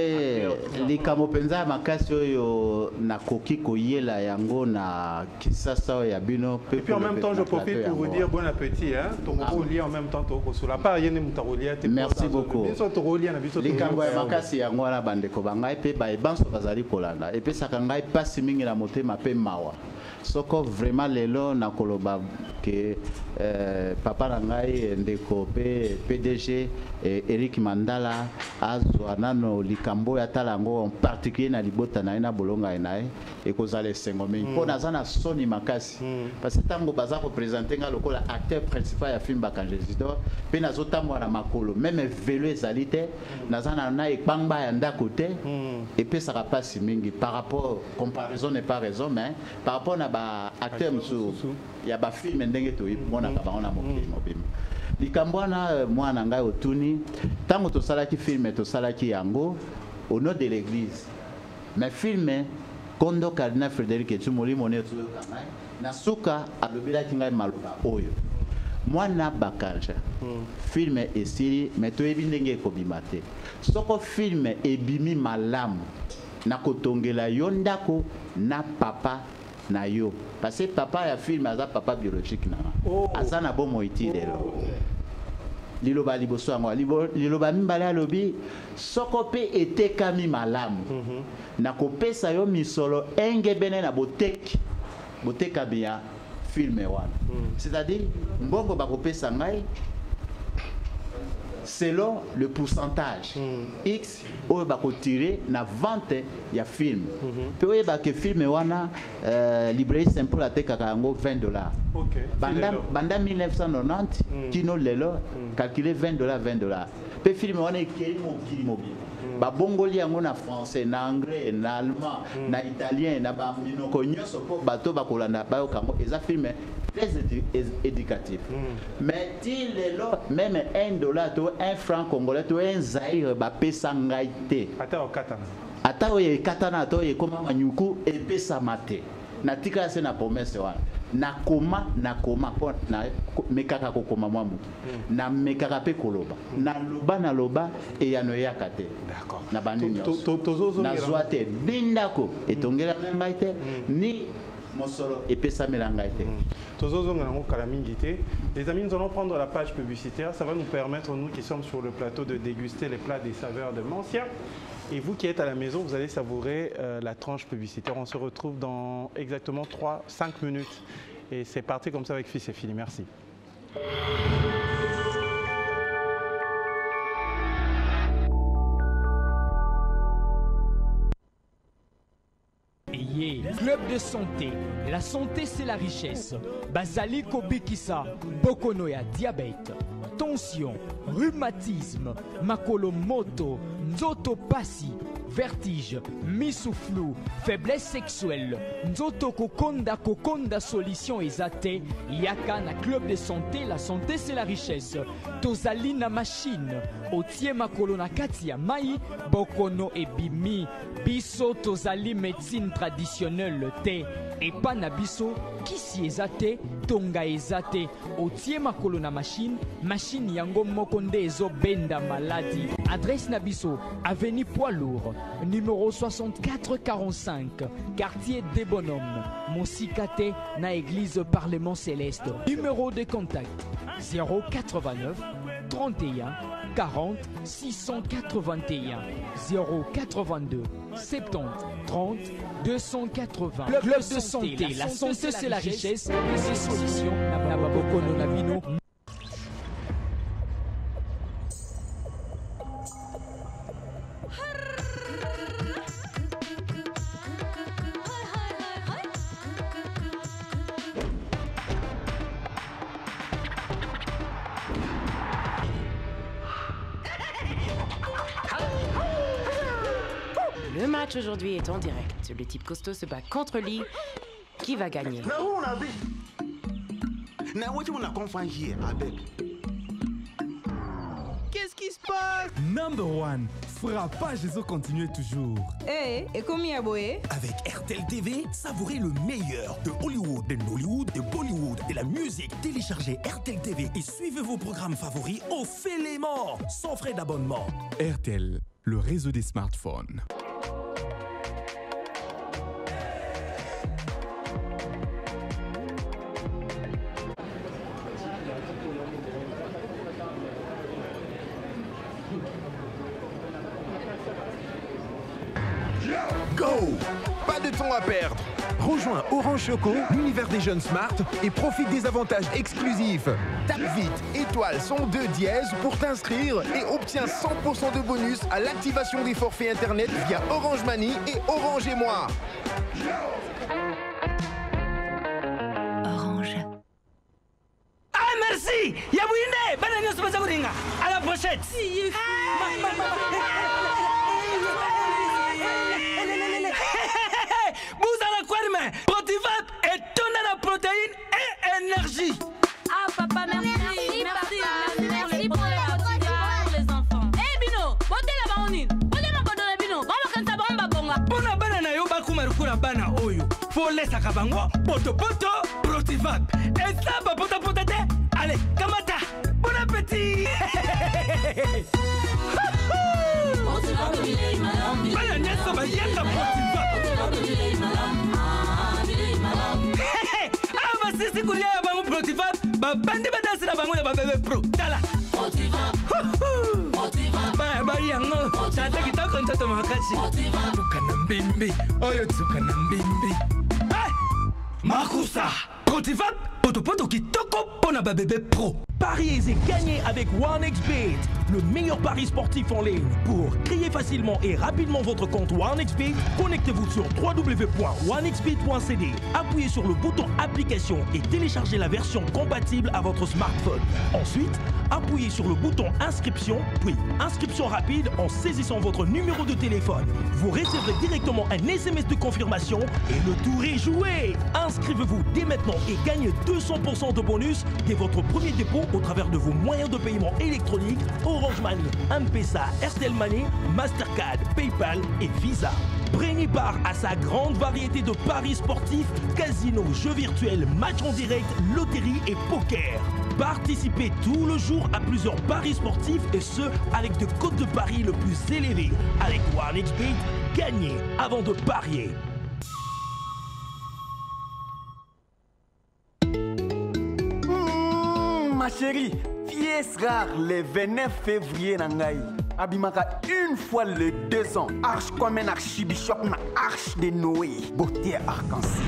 Likamo penza makasi oyo na koki koyela yango na Kisasa ya bino. Et puis en même temps je profite pour vous dire bon appétit hein. Ton relier en même temps to ko sula pas yene mutarolia te. Merci beaucoup. Biso to relier na biso to. Likambo ya makasi yango na bandeko bangai pe ba ebanso bazali kolanda. Et puis sakangai pasi mingi na motema pe mawa. Soko vraiment lelo na koloba que papa nangai ndeko pe PDG Eric Mandala azwa nano likambo ya talango en particulier na libota na ina bolonga nae et kozale sengomi pona zana soni makasi parce que tango baza représenter nga lokola acteur principal ya film Bakanjesidor pe nazotamwa na makolo même velo ezalite nazana na ekpangba ya ndako te et puis ça passe mingi par rapport comparaison n'est pas raison mais par rapport na ba acteur musu ya ba film ndenge to mona ka ba ona mobimba likambo na mwana ngai otuni tango to salaki film to salaki yango au nom de l'église mais film kondo cardinal Frédéric Etumoli moneto na suka alobela kinga maloba oyo mwana bakanja film esili mais to ebi ndenge ekobima te soko film ebimi malamu na kotongela yo ndako na papa na yo parce que papa ya film aza papa biologique na aza na bomo itilelo liloba liboso yango liloba mimbale alobi soko pe etekami malamu na kopesa yo misolo engebene na boteka bien film wana c'est-à-dire mbongo bakopesa ngai selon le pourcentage X où va tirer na vente ya film. Puis où va que film wana librairie simple la te kakango $20. Banda 1990 kino lelo calculer $20. Puis film wana ekeli mobile. Ba bongoli yango na français, na anglais, na allemand, na italien, na ba minoko nyonso po bato bakolanda ba kango eza film très éducatif. Mais ti lelo même $1 to $1 congolais to un zaire ba pesa ngai te. Ata okatana. Ata oye katana to ye koma manyuku e pesa mate. Na tika se na promesse wana. Na koma po na mekaka kokoma mwamu. Na mekaka pe koloba. Na loba e yano yakate. D'accord. Na bandi nyonso. Na zoate bindako etongela ngai te ni mosolo et pesa melanga te. Les amis, nous allons prendre la page publicitaire. Ça va nous permettre, nous qui sommes sur le plateau, de déguster les plats des saveurs de Mancia. Et vous qui êtes à la maison, vous allez savourer la tranche publicitaire. On se retrouve dans exactement 3-5 minutes. Et c'est parti comme ça avec Fils et Fili. Merci. Club de santé. La santé, c'est la richesse. Bazali Kobikisa, Bokonoya, diabète, tension, rhumatisme, makolomoto, nzoto pasi, vertige, missouflou, faiblesse sexuelle, nzoto kokonda solution ezate, yaka na club de santé, la santé c'est la richesse. Tozali na machine, otie makolo na kati ya mai, bokono ebimi, biso tozali médecine traditionnelle te, epa na biso, kisi ezate, tonga ezate, otie makolo na machine yango mokonde ezo benda maladie. Adresse na biso, avenue Poids Lourd, numéro 6445, quartier des Bonhommes, Monsikate, na église Parlement Céleste. Numéro de contact 089 31 40 681 082 70 30 280. Club de santé, la santé c'est la richesse, et ses solutions Nababokono Nabino. Le match aujourd'hui est en direct. Le type costaud se bat contre lui. Qui va gagner? Qu'est-ce qui se passe? Number one, frappage et continuer toujours. Et comment aboye? Avec RTL TV, savourez le meilleur de Hollywood, de Nollywood, de Bollywood, de la musique. Téléchargez RTL TV et suivez vos programmes favoris au Félément, sans frais d'abonnement. RTL, le réseau des smartphones. Go! Pas de temps à perdre. Rejoins Orange Choco, l'univers des jeunes smart, et profite des avantages exclusifs. Tape vite, étoile 102 dièse pour t'inscrire et obtiens 100% de bonus à l'activation des forfaits internet via Orange Money et Orange et moi. Orange. Ah merci! Yabouine! Banane se passe à la prochaine! Protivap et donne la protéine et énergie. Ah papa, merci pour les enfants. Eh Bino, bote la baonine. Bote ma bodona Bino. Baba kanta bamba bonga. Bona bana na yo bakuma rukura bana oyo. Faut laisser kabango. Poto Protivap. Et ça ba pota te. Allez, kamata. Bon appétit. Bana nyasa ba yaka Protivap. Si kulia ya bangu Protivap, babandi badasi na bangu ya babebe pro. Tala. Protivap. Ba yango. Tata kitoko ntoto makachi. Tukana mbimbi. Oyo tukana mbimbi. Makusa. Protivap. Potopoto Kitoko Pona Bébé Pro. Pariez et gagnez avec OneXBet, le meilleur pari sportif en ligne. Pour créer facilement et rapidement votre compte OneXBet, connectez-vous sur www.onexbet.cd. Appuyez sur le bouton application et téléchargez la version compatible à votre smartphone. Ensuite, appuyez sur le bouton inscription, puis inscription rapide en saisissant votre numéro de téléphone. Vous recevrez directement un SMS de confirmation et le tour est joué. Inscrivez-vous dès maintenant et gagnez 200% de bonus dès votre premier dépôt au travers de vos moyens de paiement électroniques Orange Money, M-Pesa, Airtel Money, Mastercard, PayPal et Visa. Prenez part à sa grande variété de paris sportifs, casinos, jeux virtuels, matchs en direct, loterie et poker. Participez tout le jour à plusieurs paris sportifs et ce, avec de cotes de paris le plus élevés. Avec OneXBet, gagnez avant de parier. Ma chérie, pièce rare le 29 février nangai. Abimaka une fois le 2 ans. Arche comme un archibishop na arche de Noé. Beauté arc-en-ciel.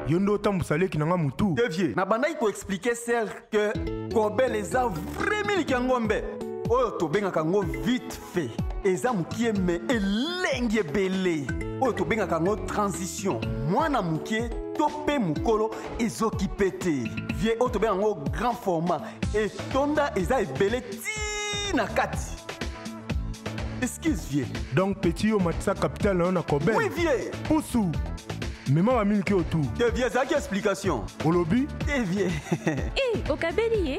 Yondo tambusale ki nanga mutu. Devier, na banda ko expliquer celle que Kobe les a vraiment likangombe. Oyo to benga kango vite fait. Eza mukie me elenge belé. Oyo to benga kango transition. Mwana mukie topé mukolo ezoki pété. Vie oyo to benga kango grand format. Et tonda eza ebele ti na kati. Excuse vie. Donc petit yo matisa capital na Kobe. Oui vie. Poussou. Mais moi, je suis autour. Tu viens, ça qui explication? Au lobby? Tu viens. Eh, au cabellier?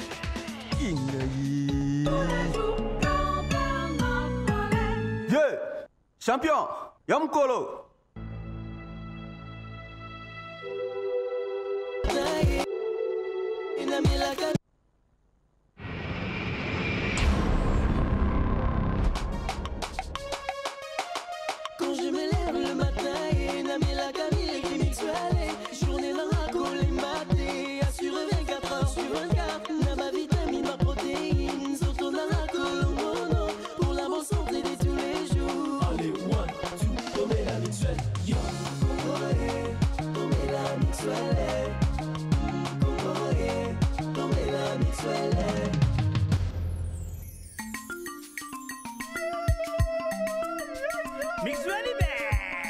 Vieux, champion, Yamkolo. Quand je me lève le matin, la Camille qui m'exuale. Journée dans la colle et maté. Assure 24 heures sur 24. N'a ma vitamine, ma protéine. Surtout dans la colle au mono. Pour la bonne santé de tous les jours. Allez, one, two, tomber la mixuelle. Yo, tomber la mixuelle. Tomber la mixuelle. Mixuelle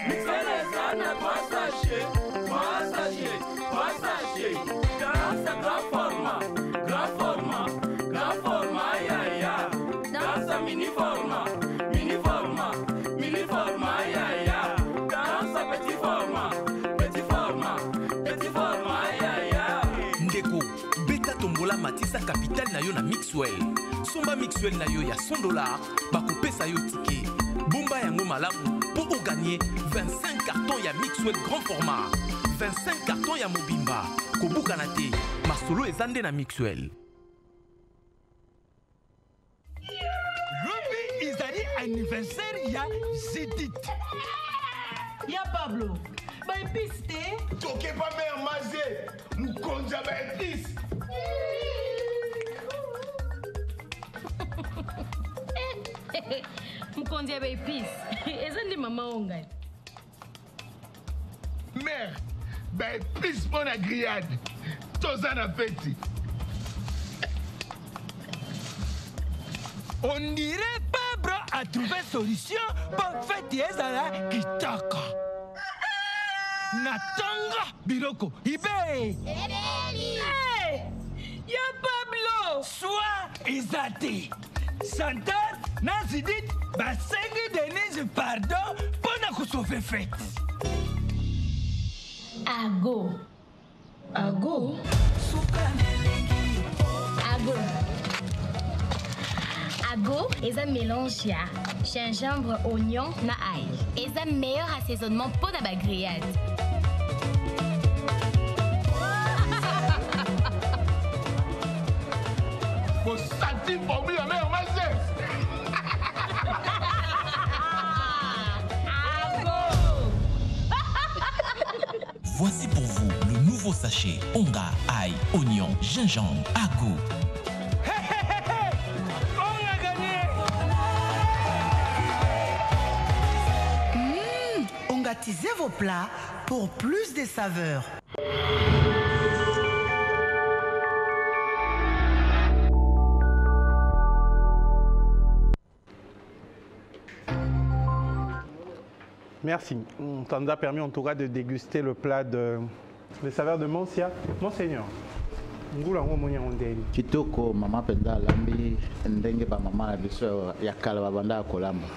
Mixuelle sana 3 sachets, 3 sachets, 3 sachets. Dans sa grand format, ya ya. Dans sa mini format, ya ya. Dans sa petit format, ya ya. Ndeko, beta tombola matisa capital na yo na Mixwell. Somba Mixwell na yo ya $100, bakopesa yo ticket. Bomba yango malamu pour gagner 25 cartons ya Mixwell grand format, 25 cartons ya Mobimba. Kobuka na te, masolo ezande na Mixwell. Lobi izali anniversaire ya Zedit. Ya Pablo, ba épice te? Toke pa mère Mazé, mukonza ba épice. Mukonzi ba épice. Ezali mama ongai. Mère, ba épice pour la grillade. Toza na feti. On dirait Pablo a trouvé solution pour fêter ezala kitoko. Natonga Biroko, Ibe. Hey, ya Pablo. Soit Izati. Santan, Nazidit, Basengi Denise, pardon, pour nous sauver fête. Ago. Ago? Ago. Ago est un mélange ya gingembre, oignon, na ail. Et un meilleur assaisonnement pour la grillade. Vous sentez pour moi la meilleure mazette. Voici pour vous le nouveau sachet Onga, ail, oignon, gingembre, Ago. On a gagné. Ongatisez vos plats pour plus de saveurs. Merci. Ça nous a permis en tout cas de déguster le plat de les saveurs de Monsia. Monseigneur, ngula ngo monya ondeli. Kitoko mama penda lambi ndenge ba mama na biso ya kala babanda kolamba.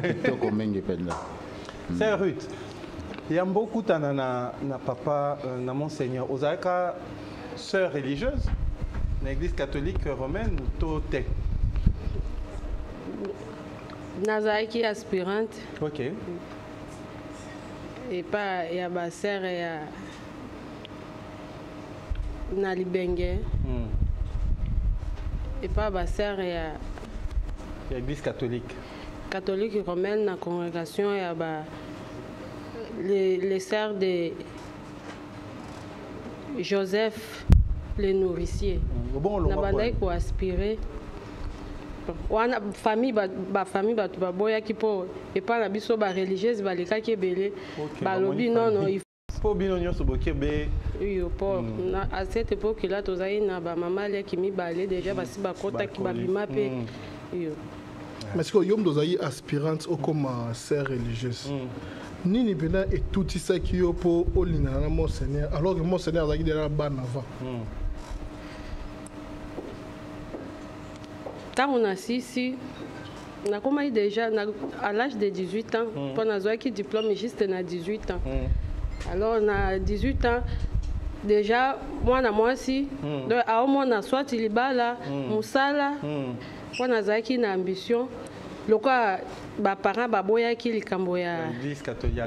Kitoko mengi penda. C'est Ruth. Il y a beaucoup na papa na Monseigneur. Ozaka sœur religieuse na l'église catholique romaine tote. Nazaki aspirante. OK. Et pas il y a ma sœur et na Libenge. Et pas ma sœur et l'église catholique. Catholique romaine na congrégation et les sœurs de Joseph les nourriciers. Na bandai ko aspirer. Wana famille famille batu baboya ki po et pas na biso ba religieuse ba leka ki belé ba lobi non il faut bino nyoso bokebe oui po à cette époque là tozai na ba maman là qui mi balé déjà basi ba kota ki ba bima pe yo. Mais ce que yom dozai aspirante au comme sœur religieuse. Nini pena et tout ça qui yo po olina na Monseigneur alors que Monseigneur azaki déjà ban avant. Quand on a ici, on a commencé déjà à l'âge de 18 ans. On a eu un diplôme juste à 18 ans. Alors on a 18 ans. Déjà, moi aussi, à au moins on a soit il là, Moussala, on a eu une ambition. Le quoi, mes parents baboya qui les camboya.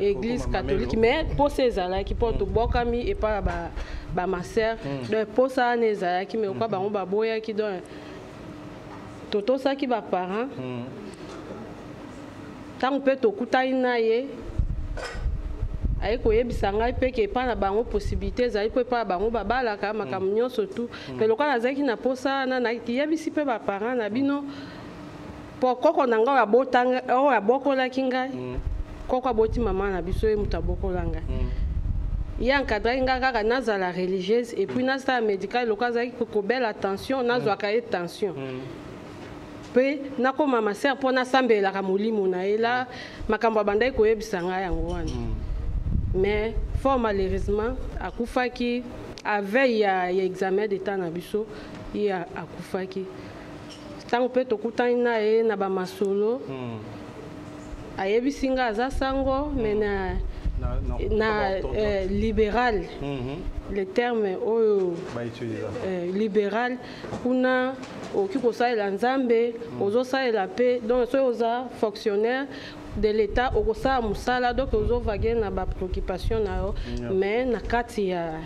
Église catholique. Mais pour ces là qui portent bokami et pas ma sœur. Donc pour ça les là qui me quoi baboya qui donne. Toto ça qui va parents. Tant on peut te couper naie. Aïe koye bisanga ipe ke pas na bango possibilité za ipe pas bango babala kama kamnyo surtout. Mais le cas na qui na posa na qui yebisi pe ba parents na bino. Pour koko nanga ya botanga o ya bokola kinga. Koko boti maman na biso e mutaboko langa. Il y a un cadre qui est la religieuse et puis dans la médicale, le cas qui faut belle attention, dans la tension. Puis na ko mama sœur pour na sambela ka molimo na ela makambo bandai ko yebisanga yango wana. Mais fort malheureusement akufaki avec ya examen d'état na biso ya akufaki. Tant peut to kutana e na ba masolo. Ayebisinga za sango mais na libéral. Le terme libéral kuna okiko sa la nzambe ozo sa la paix donc so oza fonctionnaire de l'état okosa musala donc ozo vague na ba préoccupation na yo mais na kati ya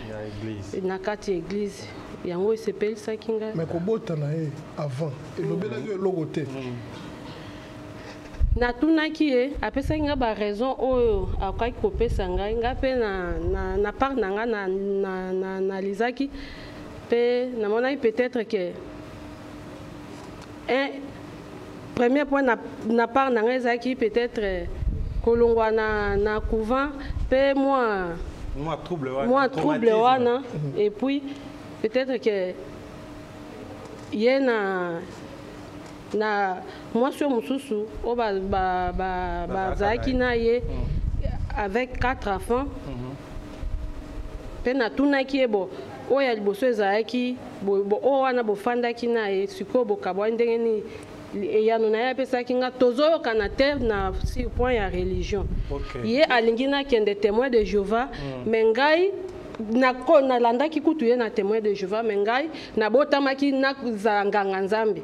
église yango s'appelle ça kinga mais ko bota na e avant elobela ke logote na tunaki e apesa nga ba raison oyo akai kopesa ngai nga pe na part na nga na lizaki pe na mona peut-être que un premier point na part na nga zaki peut-être kolongwa na couvent pe moi trouble wana et puis peut-être que yena na moi sur mususu o ba zaki na ye avec 4 enfants pe na tunaki ebo o ya liboso zaki bo o wana bo fandaki na ye siko bo kabwa ndenge ni ya nona ya pesa kinga tozo kana terre na si point ya religion ye alingi na kende témoin de Jéhovah mengai na landa ki kutu ye na témoin de Jéhovah mengai na botamaki na zanganga nzambe.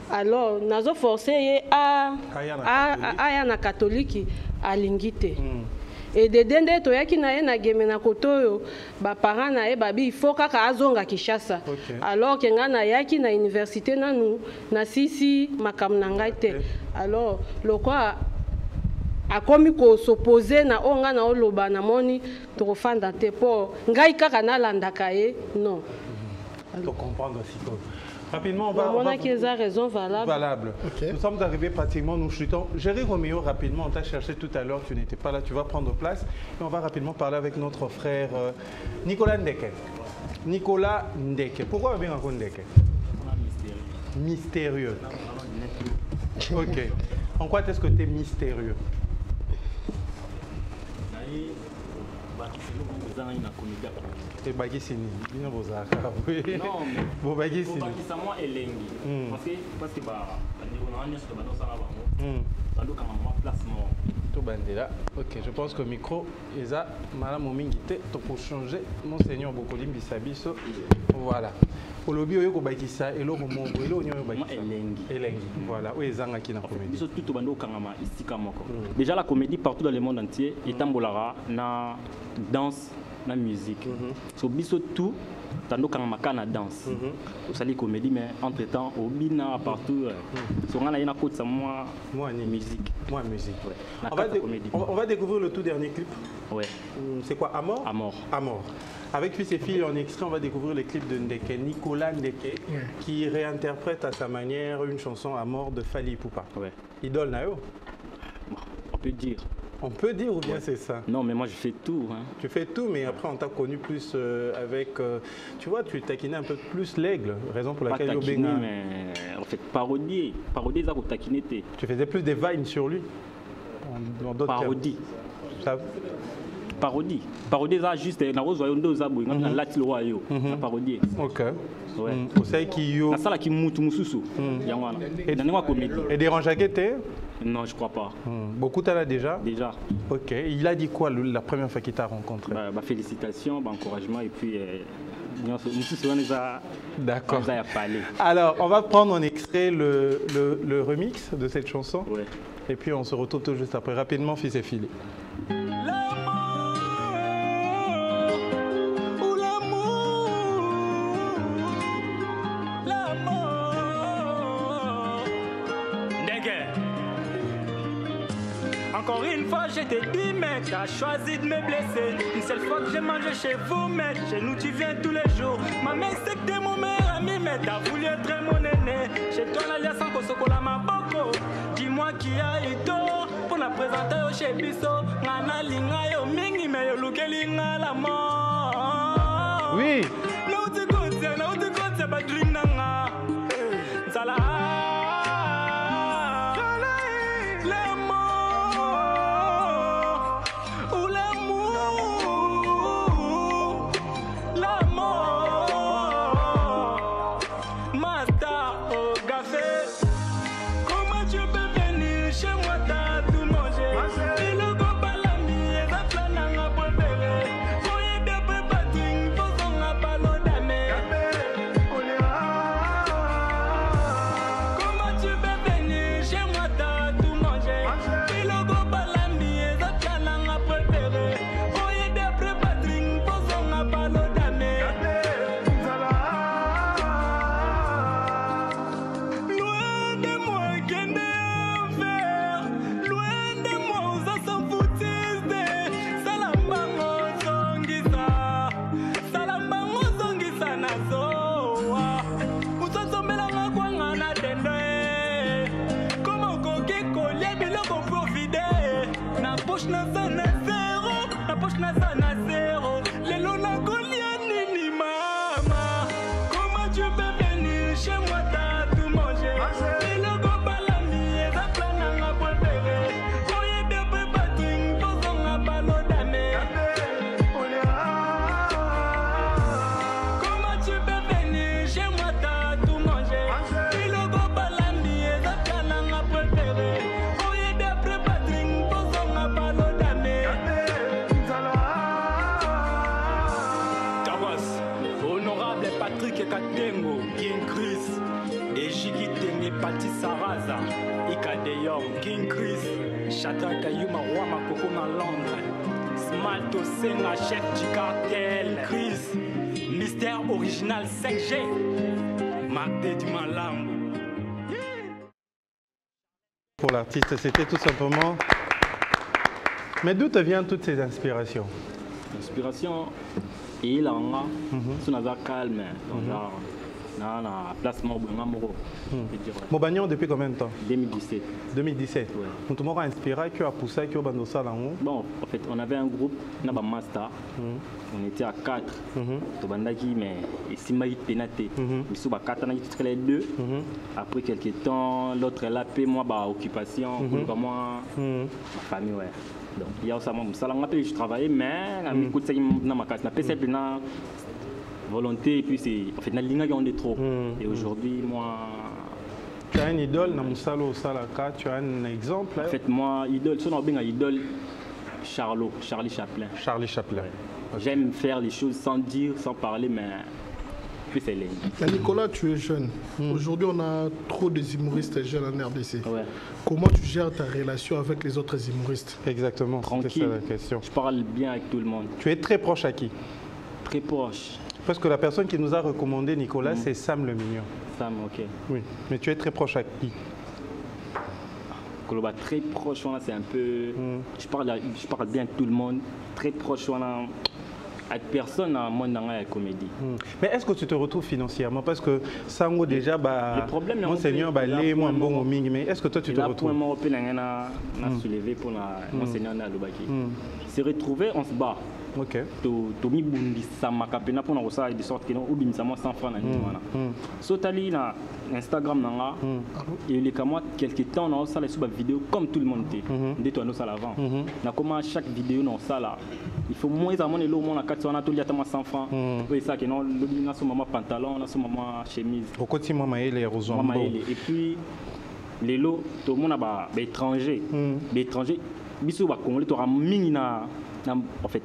Alors, nazo forcé aya na catholique alingite. Et de dende to yaki na ye na geme na kotoyo ba parents na ye babi il faut kaka azonga Kinshasa. Alors que nga na yaki na université nanu na sisi makam na ngai te. Alors le quoi a komi ko s'opposer na onga na oloba na moni to fanda te po ngai kaka na landaka ye non. To comprendre aussi quoi. Rapidement, on a raison valable. Okay. Nous sommes arrivés pratiquement, nous chutons. Géry Roméo, rapidement, on t'a cherché tout à l'heure, tu n'étais pas là, tu vas prendre place. Et on va rapidement parler avec notre frère Nicolas Ndeke. Nicolas Ndeke. Pourquoi on vient encore Ndeke? Mystérieux. Ok. En quoi est-ce que tu es mystérieux? Et Bagisini, bien vos accords. Non, mais bon Bagisini. Bon moi elengi. Parce que on a un sur le ça placement. Tout bandela. Ok, je pense que le micro est à Madame Mingité pour changer Monseigneur Bokolim Bisabiso. Voilà. Pour le bio yoko bakisa et l'eau mon brûlot nyo bakisa. Elengi. Voilà. Oui, zanga qui na comédie. Biso tout bando kangama istika moko. Déjà la comédie partout dans le monde entier est tambolara na danse na musique. So biso tout tando kangama kana danse. Vous savez comédie mais entre-temps au bina partout so ngana ina côte ça moi musique. Moi musique. On va découvrir le tout dernier clip. Ouais. C'est quoi Amor? Amor. Avec Fils et Filles, en extrait, on va découvrir les clips de Ndeke, Nicolas Ndeke, qui réinterprète à sa manière une chanson à mort de Fally Ipupa. Ouais. Idole Nayo? On peut dire. On peut dire ou bien c'est ça? Non, mais moi je fais tout. Hein. Tu fais tout, mais après on t'a connu plus avec... tu vois, tu taquinais un peu plus l'aigle, raison pour laquelle... Pas taquiner, mais en fait parodier. Parodier, ça pour taquiner. Tu faisais plus des vines sur lui? En d'autres parodie. Ça... Parodie ça juste na rozo ndo za boy ngam lati lo wayo na parodie. OK. Ouais. Osai ki yo na sala ki mutu mususu yangwana. Et na comédie. Et des rangeaqueté? Non, je crois pas. Beaucoup t'as là déjà? Déjà. OK. Il a dit quoi la première fois qu'il t'a rencontré? Bah félicitations, encouragement et puis d'accord. Alors, on va prendre en extrait le remix de cette chanson. Ouais. Et puis on se retrouve tout juste après. Rapidement, Fils et Filles. Encore une fois, je te dis, mec, t'as choisi de me blesser. Une seule fois que j'ai mangé chez vous, mec, chez nous tu viens tous les jours. Ma mère c'est que t'es mon meilleur ami, mais t'as voulu être mon aîné. Chez toi, l'alliance en Kosokola Maboko. Dis-moi qui a eu tort pour la présenter au chez Bisso. Nana linga yo mingi, mais yo luke linga la mort. Oui. Now tu comptes, pas dream nanga. Zala. King Chris, Shadrach Kayuma, Roi Makoko dans Londres, Smalto Senga, chef du cartel, Chris, Mystère original 5G, Marté du Malambo. Pour l'artiste, c'était tout simplement... Mais d'où te viennent toutes ces inspirations? L'inspiration, il en a, c'est calme, na place Mobanga Moro. Mobagnon depuis combien de temps? 2017. 2017. Ouais. Nous inspiré qui a poussé qui a bandé ça là. Bon, en fait, on avait un groupe, on avait un master. On était à 4. Tobandaki mais ici Maït Pénaté. Ils sont à 4, on a été les 2. Après quelques temps, l'autre est là, moi bah occupation, pour moi ma famille ouais. Donc il y a ça moi ça je travaillais mais on écoute ça dans ma case, na PC na volonté et puis c'est en fait na linga on est trop. Et aujourd'hui moi tu as une idole dans Moussalo Salaka, tu as un exemple? En fait moi idole, son bien idole Charlie Chaplin. Charlie Chaplin. Ouais. J'aime faire les choses sans dire, sans parler mais puis c'est les. Nicolas, tu es jeune. Aujourd'hui, on a trop de humoristes jeunes en RDC. Ouais. Comment tu gères ta relation avec les autres humoristes? Exactement. Tranquille. C'est ça la question. Je parle bien avec tout le monde. Tu es très proche à qui? Très proche. Parce que la personne qui nous a recommandé Nicolas, c'est Sam le Mignon. Sam, ok. Oui. Mais tu es très proche à qui? Koloba très proche, c'est un peu. Je parle bien avec tout le monde. Très proche, avec personne à mon dans la comédie. Mais est-ce que tu te retrouves financièrement? Parce que Sango déjà, bah, le problème, Monseigneur, bah, les moins bon au Ming, mais est-ce que toi tu te retrouves? Moi, je suis soulevé pour Monseigneur Nalobaki. Se retrouver, on se bat. Ok. Tomi bundi sama kapena pour nous ça de sorte que nous ubim sama 100 francs na nimana. So tali na Instagram nanga et les camarades quelque temps on a ça les sous vidéo comme tout le monde était. Dès toi nous ça l'avant. Na comment chaque vidéo non ça là. Il faut moins à mon elo mon na 400 on a tout lié à 100 francs. Oui ça que non na son maman pantalon, na son maman chemise. Au quotidien maman les rosons. Et puis les lots tout le monde a ba étranger. Étranger biso ba congolais to ra mingi na en fait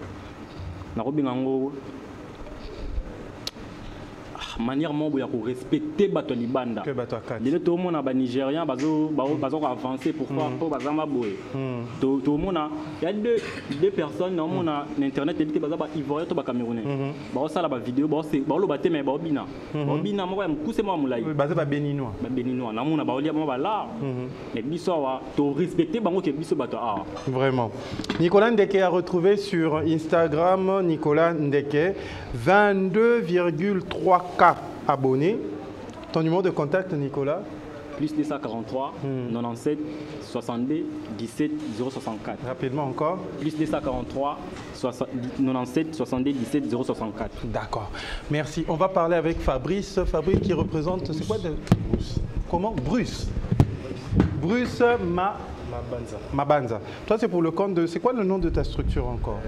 manière mo boya ko respecter bato libanda les to mona ba nigérian bazo avancer pourquoi pour bazama boye to mona il y a deux personnes dans mon internet et baza ba ivoirien to ba camerounais ba ça la ba vidéo ba lo baté mais ba bina mo ya mkuse mo mulai baza ba béninois na mona ba olia mo ba là mais biso wa to respecter bango ke biso bato vraiment. Nicolas Ndeke a retrouvé sur Instagram Nicolas Ndeke 22,3K abonnés. Ton numéro de contact, Nicolas? Plus 243 97 62 17 064. Rapidement encore. Plus 243 97 62 17 064. D'accord. Merci. On va parler avec Fabrice. Fabrice qui représente. C'est quoi de Bruce? Comment? Bruce. Bruce Mabanza. Toi, c'est pour le compte de... C'est quoi le nom de ta structure encore?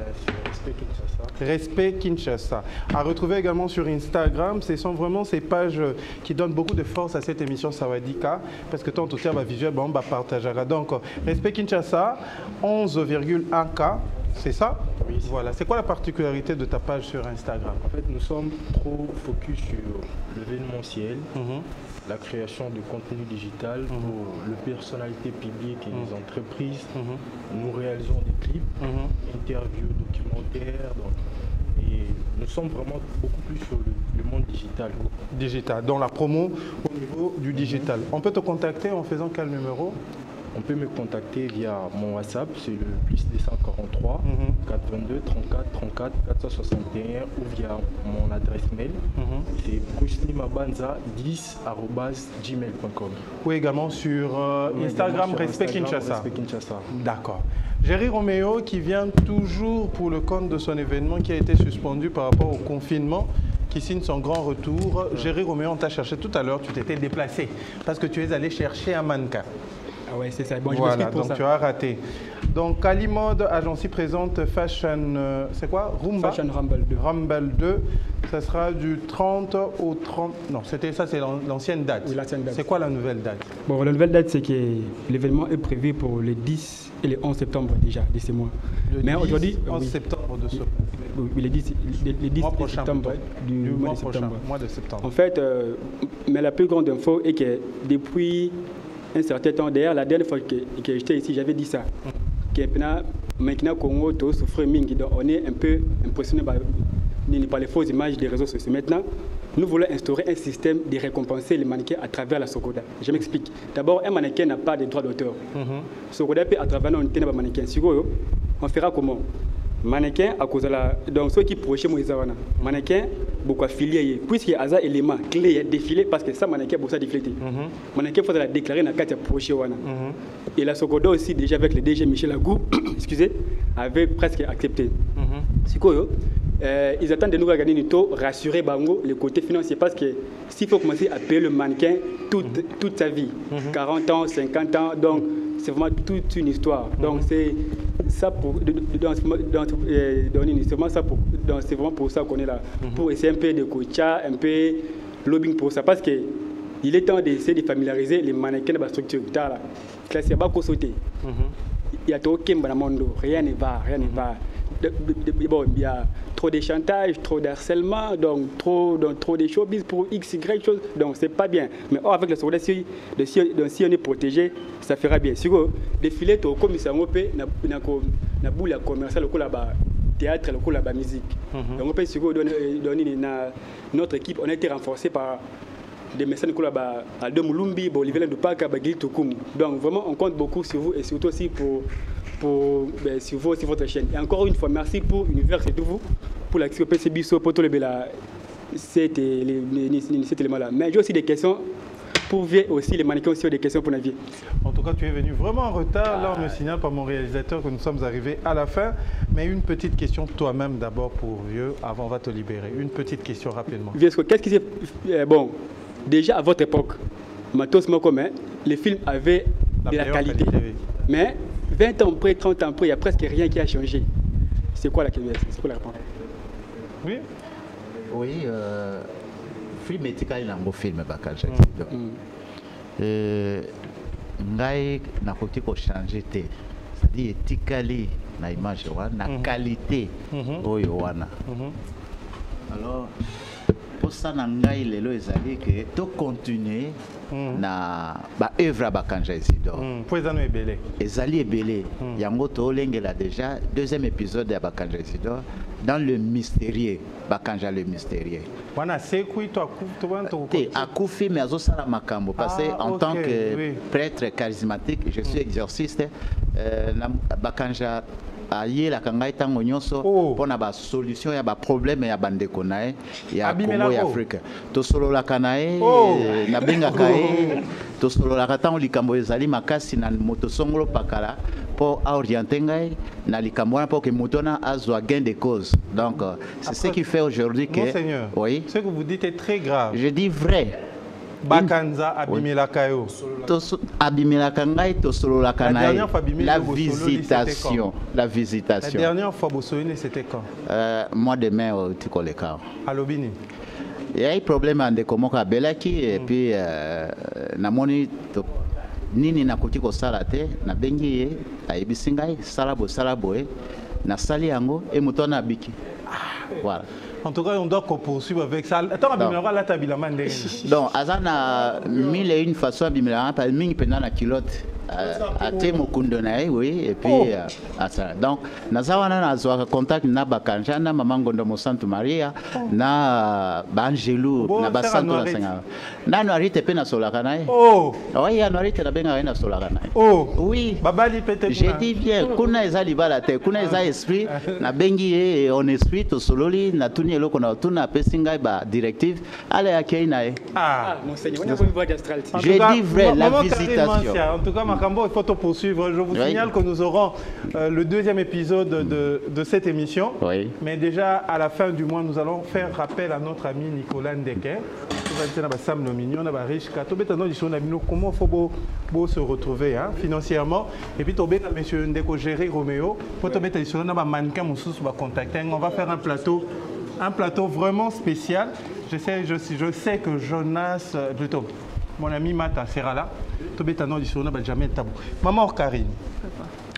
Respect Kinshasa. Respect Kinshasa. À retrouver également sur Instagram. Ce sont vraiment ces pages qui donnent beaucoup de force à cette émission Sawadika. Parce que toi, en tout cas, visuel, on va partager. Donc, Respect Kinshasa, 11,1K. C'est ça? Oui. Voilà. C'est quoi la particularité de ta page sur Instagram? En fait, nous sommes trop focus sur l'événementiel, la création de contenu digital pour les personnalités publiques et les entreprises. Nous réalisons des clips, interviews, documentaires. Et nous sommes vraiment beaucoup plus sur le monde digital. Digital, dans la promo au niveau du digital. On peut te contacter en faisant quel numéro? On peut me contacter via mon WhatsApp, c'est le plus 243 422 34 34 461 ou via mon adresse mail, c'est brucelimabanza10@gmail.com. Ou également sur Instagram, Respect Kinshasa. D'accord. Jerry Roméo qui vient toujours pour le compte de son événement qui a été suspendu par rapport au confinement, qui signe son grand retour. Jerry Roméo, on t'a cherché tout à l'heure, tu t'étais déplacé parce que tu es allé chercher un mannequin. Ah ouais, c'est ça. Bon, voilà, donc ça. Tu as raté. Donc, Kali Mode Agency présente Fashion, c'est quoi? Rumba. Fashion Rumble 2. Rumble 2. Ça sera du 30 au 30. Non, c'était ça, c'est l'ancienne date. Oui, l'ancienne date. C'est quoi la nouvelle date? Bon, la nouvelle date, c'est que l'événement est prévu pour les 10 et les 11 septembre déjà de ce mois. Mais aujourd'hui, 11 septembre de ce mois. Oui, les 10 septembre du mois de septembre. Mois de septembre. En fait, mais la plus grande info est que depuis un certain temps, d'ailleurs, la dernière fois que j'étais ici, j'avais dit ça. Maintenant, Congo, tout souffre, on est un peu impressionné par les fausses images des réseaux sociaux. Maintenant, nous voulons instaurer un système de récompenser les mannequins à travers la Sogoda. Je m'explique. D'abord, un mannequin n'a pas de droit d'auteur. Sogoda peut, à travers un mannequin, on fera comment? mannequin à cause de la donc ceux qui prochaient moi ils mannequin beaucoup affilié puisque asa élément clé défilé parce que ça mannequin pour ça défilé mannequin faut la déclarer dans carte prochain wana et la Sokodo aussi déjà avec le DG Michel Agou excusez avait presque accepté sikoyo ils attendent de nous regarder rassurer bango le côté financier parce que s'il faut commencer à payer le mannequin toute sa vie 40 ans 50 ans donc c'est vraiment toute une histoire. Donc c'est ça pour c'est vraiment pour ça qu'on est là. Pour essayer un peu de coacher, un peu lobbying pour ça. Parce que il est temps d'essayer de familiariser les mannequins de la structure. Là, c'est pas qu'au sauter. Il y a trop de monde, rien ne va, rien ne va. Bon, il y a trop de chantage, trop d'harcèlement, donc trop de showbiz pour X, Y choses, donc c'est pas bien. Mais avec le secondaire, si on est protégé, ça fera bien. Si vous défilez au commissaire, on peut na boule commerciale, le théâtre, le musique. Donc on peut si vous donner notre équipe, on a été renforcé par des médecins à De Moulumbi, Olivier Ndupaka, Bagil Toukoum. Donc vraiment, on compte beaucoup sur vous et surtout aussi sur votre chaîne. Et encore une fois, merci pour l'univers, c'est tout vous, pour l'action PCB, pour tout le bel cet élément-là. Mais j'ai aussi des questions pour voir aussi les mannequins aussi ont des questions pour Navier. En tout cas, tu es venu vraiment en retard. Là, on me signale par mon réalisateur que nous sommes arrivés à la fin. Mais une petite question toi-même d'abord pour Vieux, avant on va te libérer. Une petite question rapidement. Vieux, qu'est-ce qui s'est... Bon, déjà à votre époque, Matos Mokome, les films avaient de la qualité. Oui. Mais 20 ans après, 30 ans après, il n'y a presque rien qui a changé. C'est quoi la réponse? Oui. Oui, film etikali na ngo film bakanja. Ngai na koti ko changer te. C'est-à-dire etikali na image wana, na qualité oyo wana. Alors pour ça na ngai lelo ezali que to continuer na ba œuvre bakanja Isidore. Poezano ebele. Ezali ebele. Yango to lengela déjà deuxième épisode de bakanja Isidore dans le mystérieux, bakanja le mystérieux. Wana sekui to akufi mais azosala makambo parce que en tant que prêtre charismatique, je suis exorciste bakanja aye la kangai tango nyonso pona ba solution ya ba problème ya bandeko nae ya Congo ya Afrique to solo la kanae na benga kae to solo la katango likambo ezali makasi na moto songolo pakala pour orienter ngai na likambo na pour que motona azwa gain de cause. Donc c'est ce qui fait aujourd'hui que Monseigneur, oui, ce que vous dites est très grave. Je dis vrai. Bakanza abimelaka yo. Abimelaka ngai to solo la kanae. La visitation. La visitation. La dernière fois Bossolini c'était quand? Mois de mai au Tikoleka. À Lobini. Il y a un problème de comment Belaki et puis namoni nini na koti ko salate na bengi ayibisingai salabo na sali yango et mutona biki. Voilà. En tout cas, on doit poursuivre avec ça. Attends, Abimela, là, tu as donc, Azana, mille et une façons, Abimela, par mille pendant la culotte. À Témokundonaï, oui, et puis donc, Nazawana a contact na Bakanja, na Maman Gondomo Santa Maria, na Bangelou, na Basanto la Senga. Na Noirite Pena Solakanaï. Oh, oui, à Noirite la Benga Solakanaï. Oh, oui, Babali peut-être. J'ai dit bien, Kuna Ezali Balate, Kuna Eza Esprit, na Bengi et on esprit, to Sololi, na Tuni Elo, qu'on a Tuna Pessinga, directive, allez à Keinaï. Ah, Monseigneur, on a une voix d'astral. J'ai dit vrai, la visitation. En tout cas, il faut te poursuivre. Je vous signale que nous aurons le deuxième épisode de cette émission. Oui. Mais déjà, à la fin du mois, nous allons faire rappel à notre ami Nicolas Ndeke. Comment il faut se retrouver financièrement. Et puis, M. Ndeko gérer Roméo. On va faire un plateau vraiment spécial. Je sais que Jonas, plutôt, mon ami Mata sera là. Maman Karine,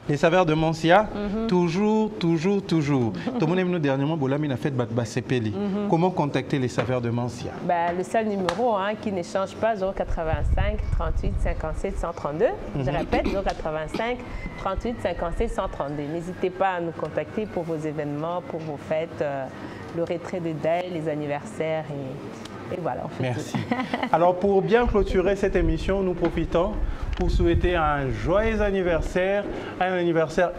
les saveurs de Mancia, toujours. Tout le monde aime dernièrement, Bolami a fait Batsepeli. Comment contacter les saveurs de Mancia? Le seul numéro qui ne change pas, 085 38 57 132. Je répète, 085 38 57 132. N'hésitez pas à nous contacter pour vos événements, pour vos fêtes, le retrait de deuil, les anniversaires et voilà, on fait merci. Alors pour bien clôturer cette émission, nous profitons pour souhaiter un joyeux anniversaire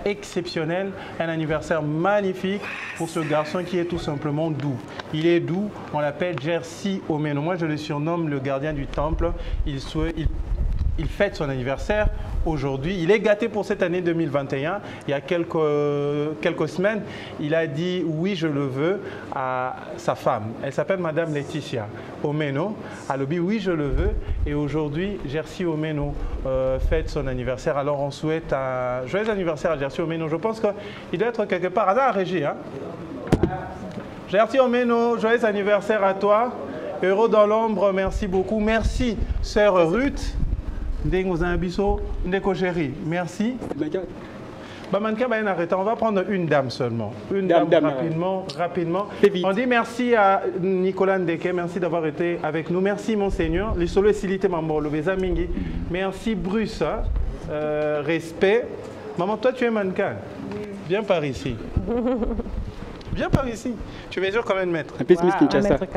exceptionnel, un anniversaire magnifique pour ce garçon qui est tout simplement doux. Il est doux, on l'appelle Jersey Omeno. Moi, je le surnomme le gardien du temple. Il fête son anniversaire aujourd'hui. Il est gâté pour cette année 2021. Il y a quelques semaines, il a dit « oui, je le veux » à sa femme. Elle s'appelle Madame Laetitia Omeno. Elle a dit « oui, je le veux ». Et aujourd'hui, Jersey Omeno fête son anniversaire. Alors, on souhaite un joyeux anniversaire à Jersey Omeno. Je pense qu'il doit être quelque part. À la régie, hein? Jersey Omeno, joyeux anniversaire à toi. Heureux dans l'ombre, merci beaucoup. Merci, sœur Ruth. Merci. On va prendre une dame seulement. Une dame rapidement. On dit merci à Nicolas Ndeke, merci d'avoir été avec nous. Merci Monseigneur. Merci Bruce. Respect. Maman, toi tu es mannequin. Viens par ici. Viens par ici. Tu mesures combien de mètres? 1m80.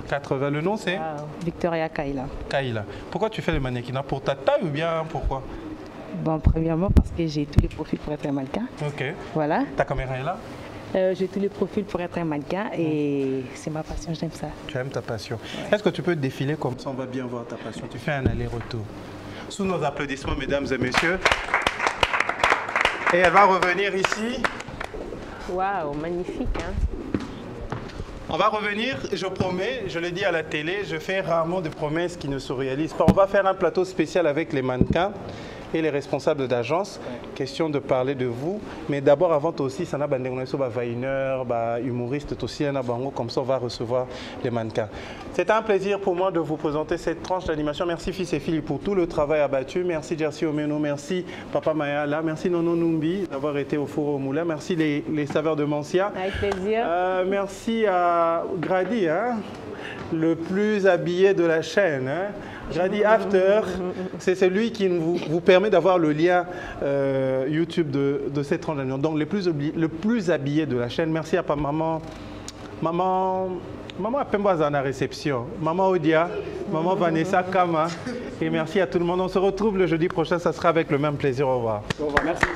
80. Le nom c'est Victoria Kaila. Kaila. Pourquoi tu fais le mannequinat? Pour ta taille ou bien pourquoi? Bon, premièrement parce que j'ai tous les profils pour être un mannequin. Ok. Voilà. Ta caméra est là? J'ai tous les profils pour être un mannequin et c'est ma passion, j'aime ça. Tu aimes ta passion. Ouais. Est-ce que tu peux défiler comme ça? On va bien voir ta passion. Tu fais un aller-retour. Sous nos applaudissements, mesdames et messieurs. Et elle va revenir ici. Waouh, magnifique, hein? On va revenir, je promets, je l'ai dit à la télé, je fais rarement de promesses qui ne se réalisent pas. On va faire un plateau spécial avec les mannequins et les responsables d'agence. Question de parler de vous. Mais d'abord, avant aussi, ça n'a pas de humoriste aussi, comme ça on va recevoir les mannequins. C'est un plaisir pour moi de vous présenter cette tranche d'animation. Merci fils et filles pour tout le travail abattu. Merci Jersey Omeno, merci Papa Mayala, merci Nono Numbi d'avoir été au four au moulin. Merci les saveurs de Mancia. Avec plaisir. Merci à Grady, hein, le plus habillé de la chaîne. Hein. Grady After, c'est celui qui vous permet d'avoir le lien YouTube de cette tranche d'animation. Donc le plus habillé de la chaîne. Merci à maman Pemboise à la réception, maman Odia, maman Vanessa Kama. Et merci à tout le monde. On se retrouve le jeudi prochain, ça sera avec le même plaisir. Au revoir. Au revoir, merci.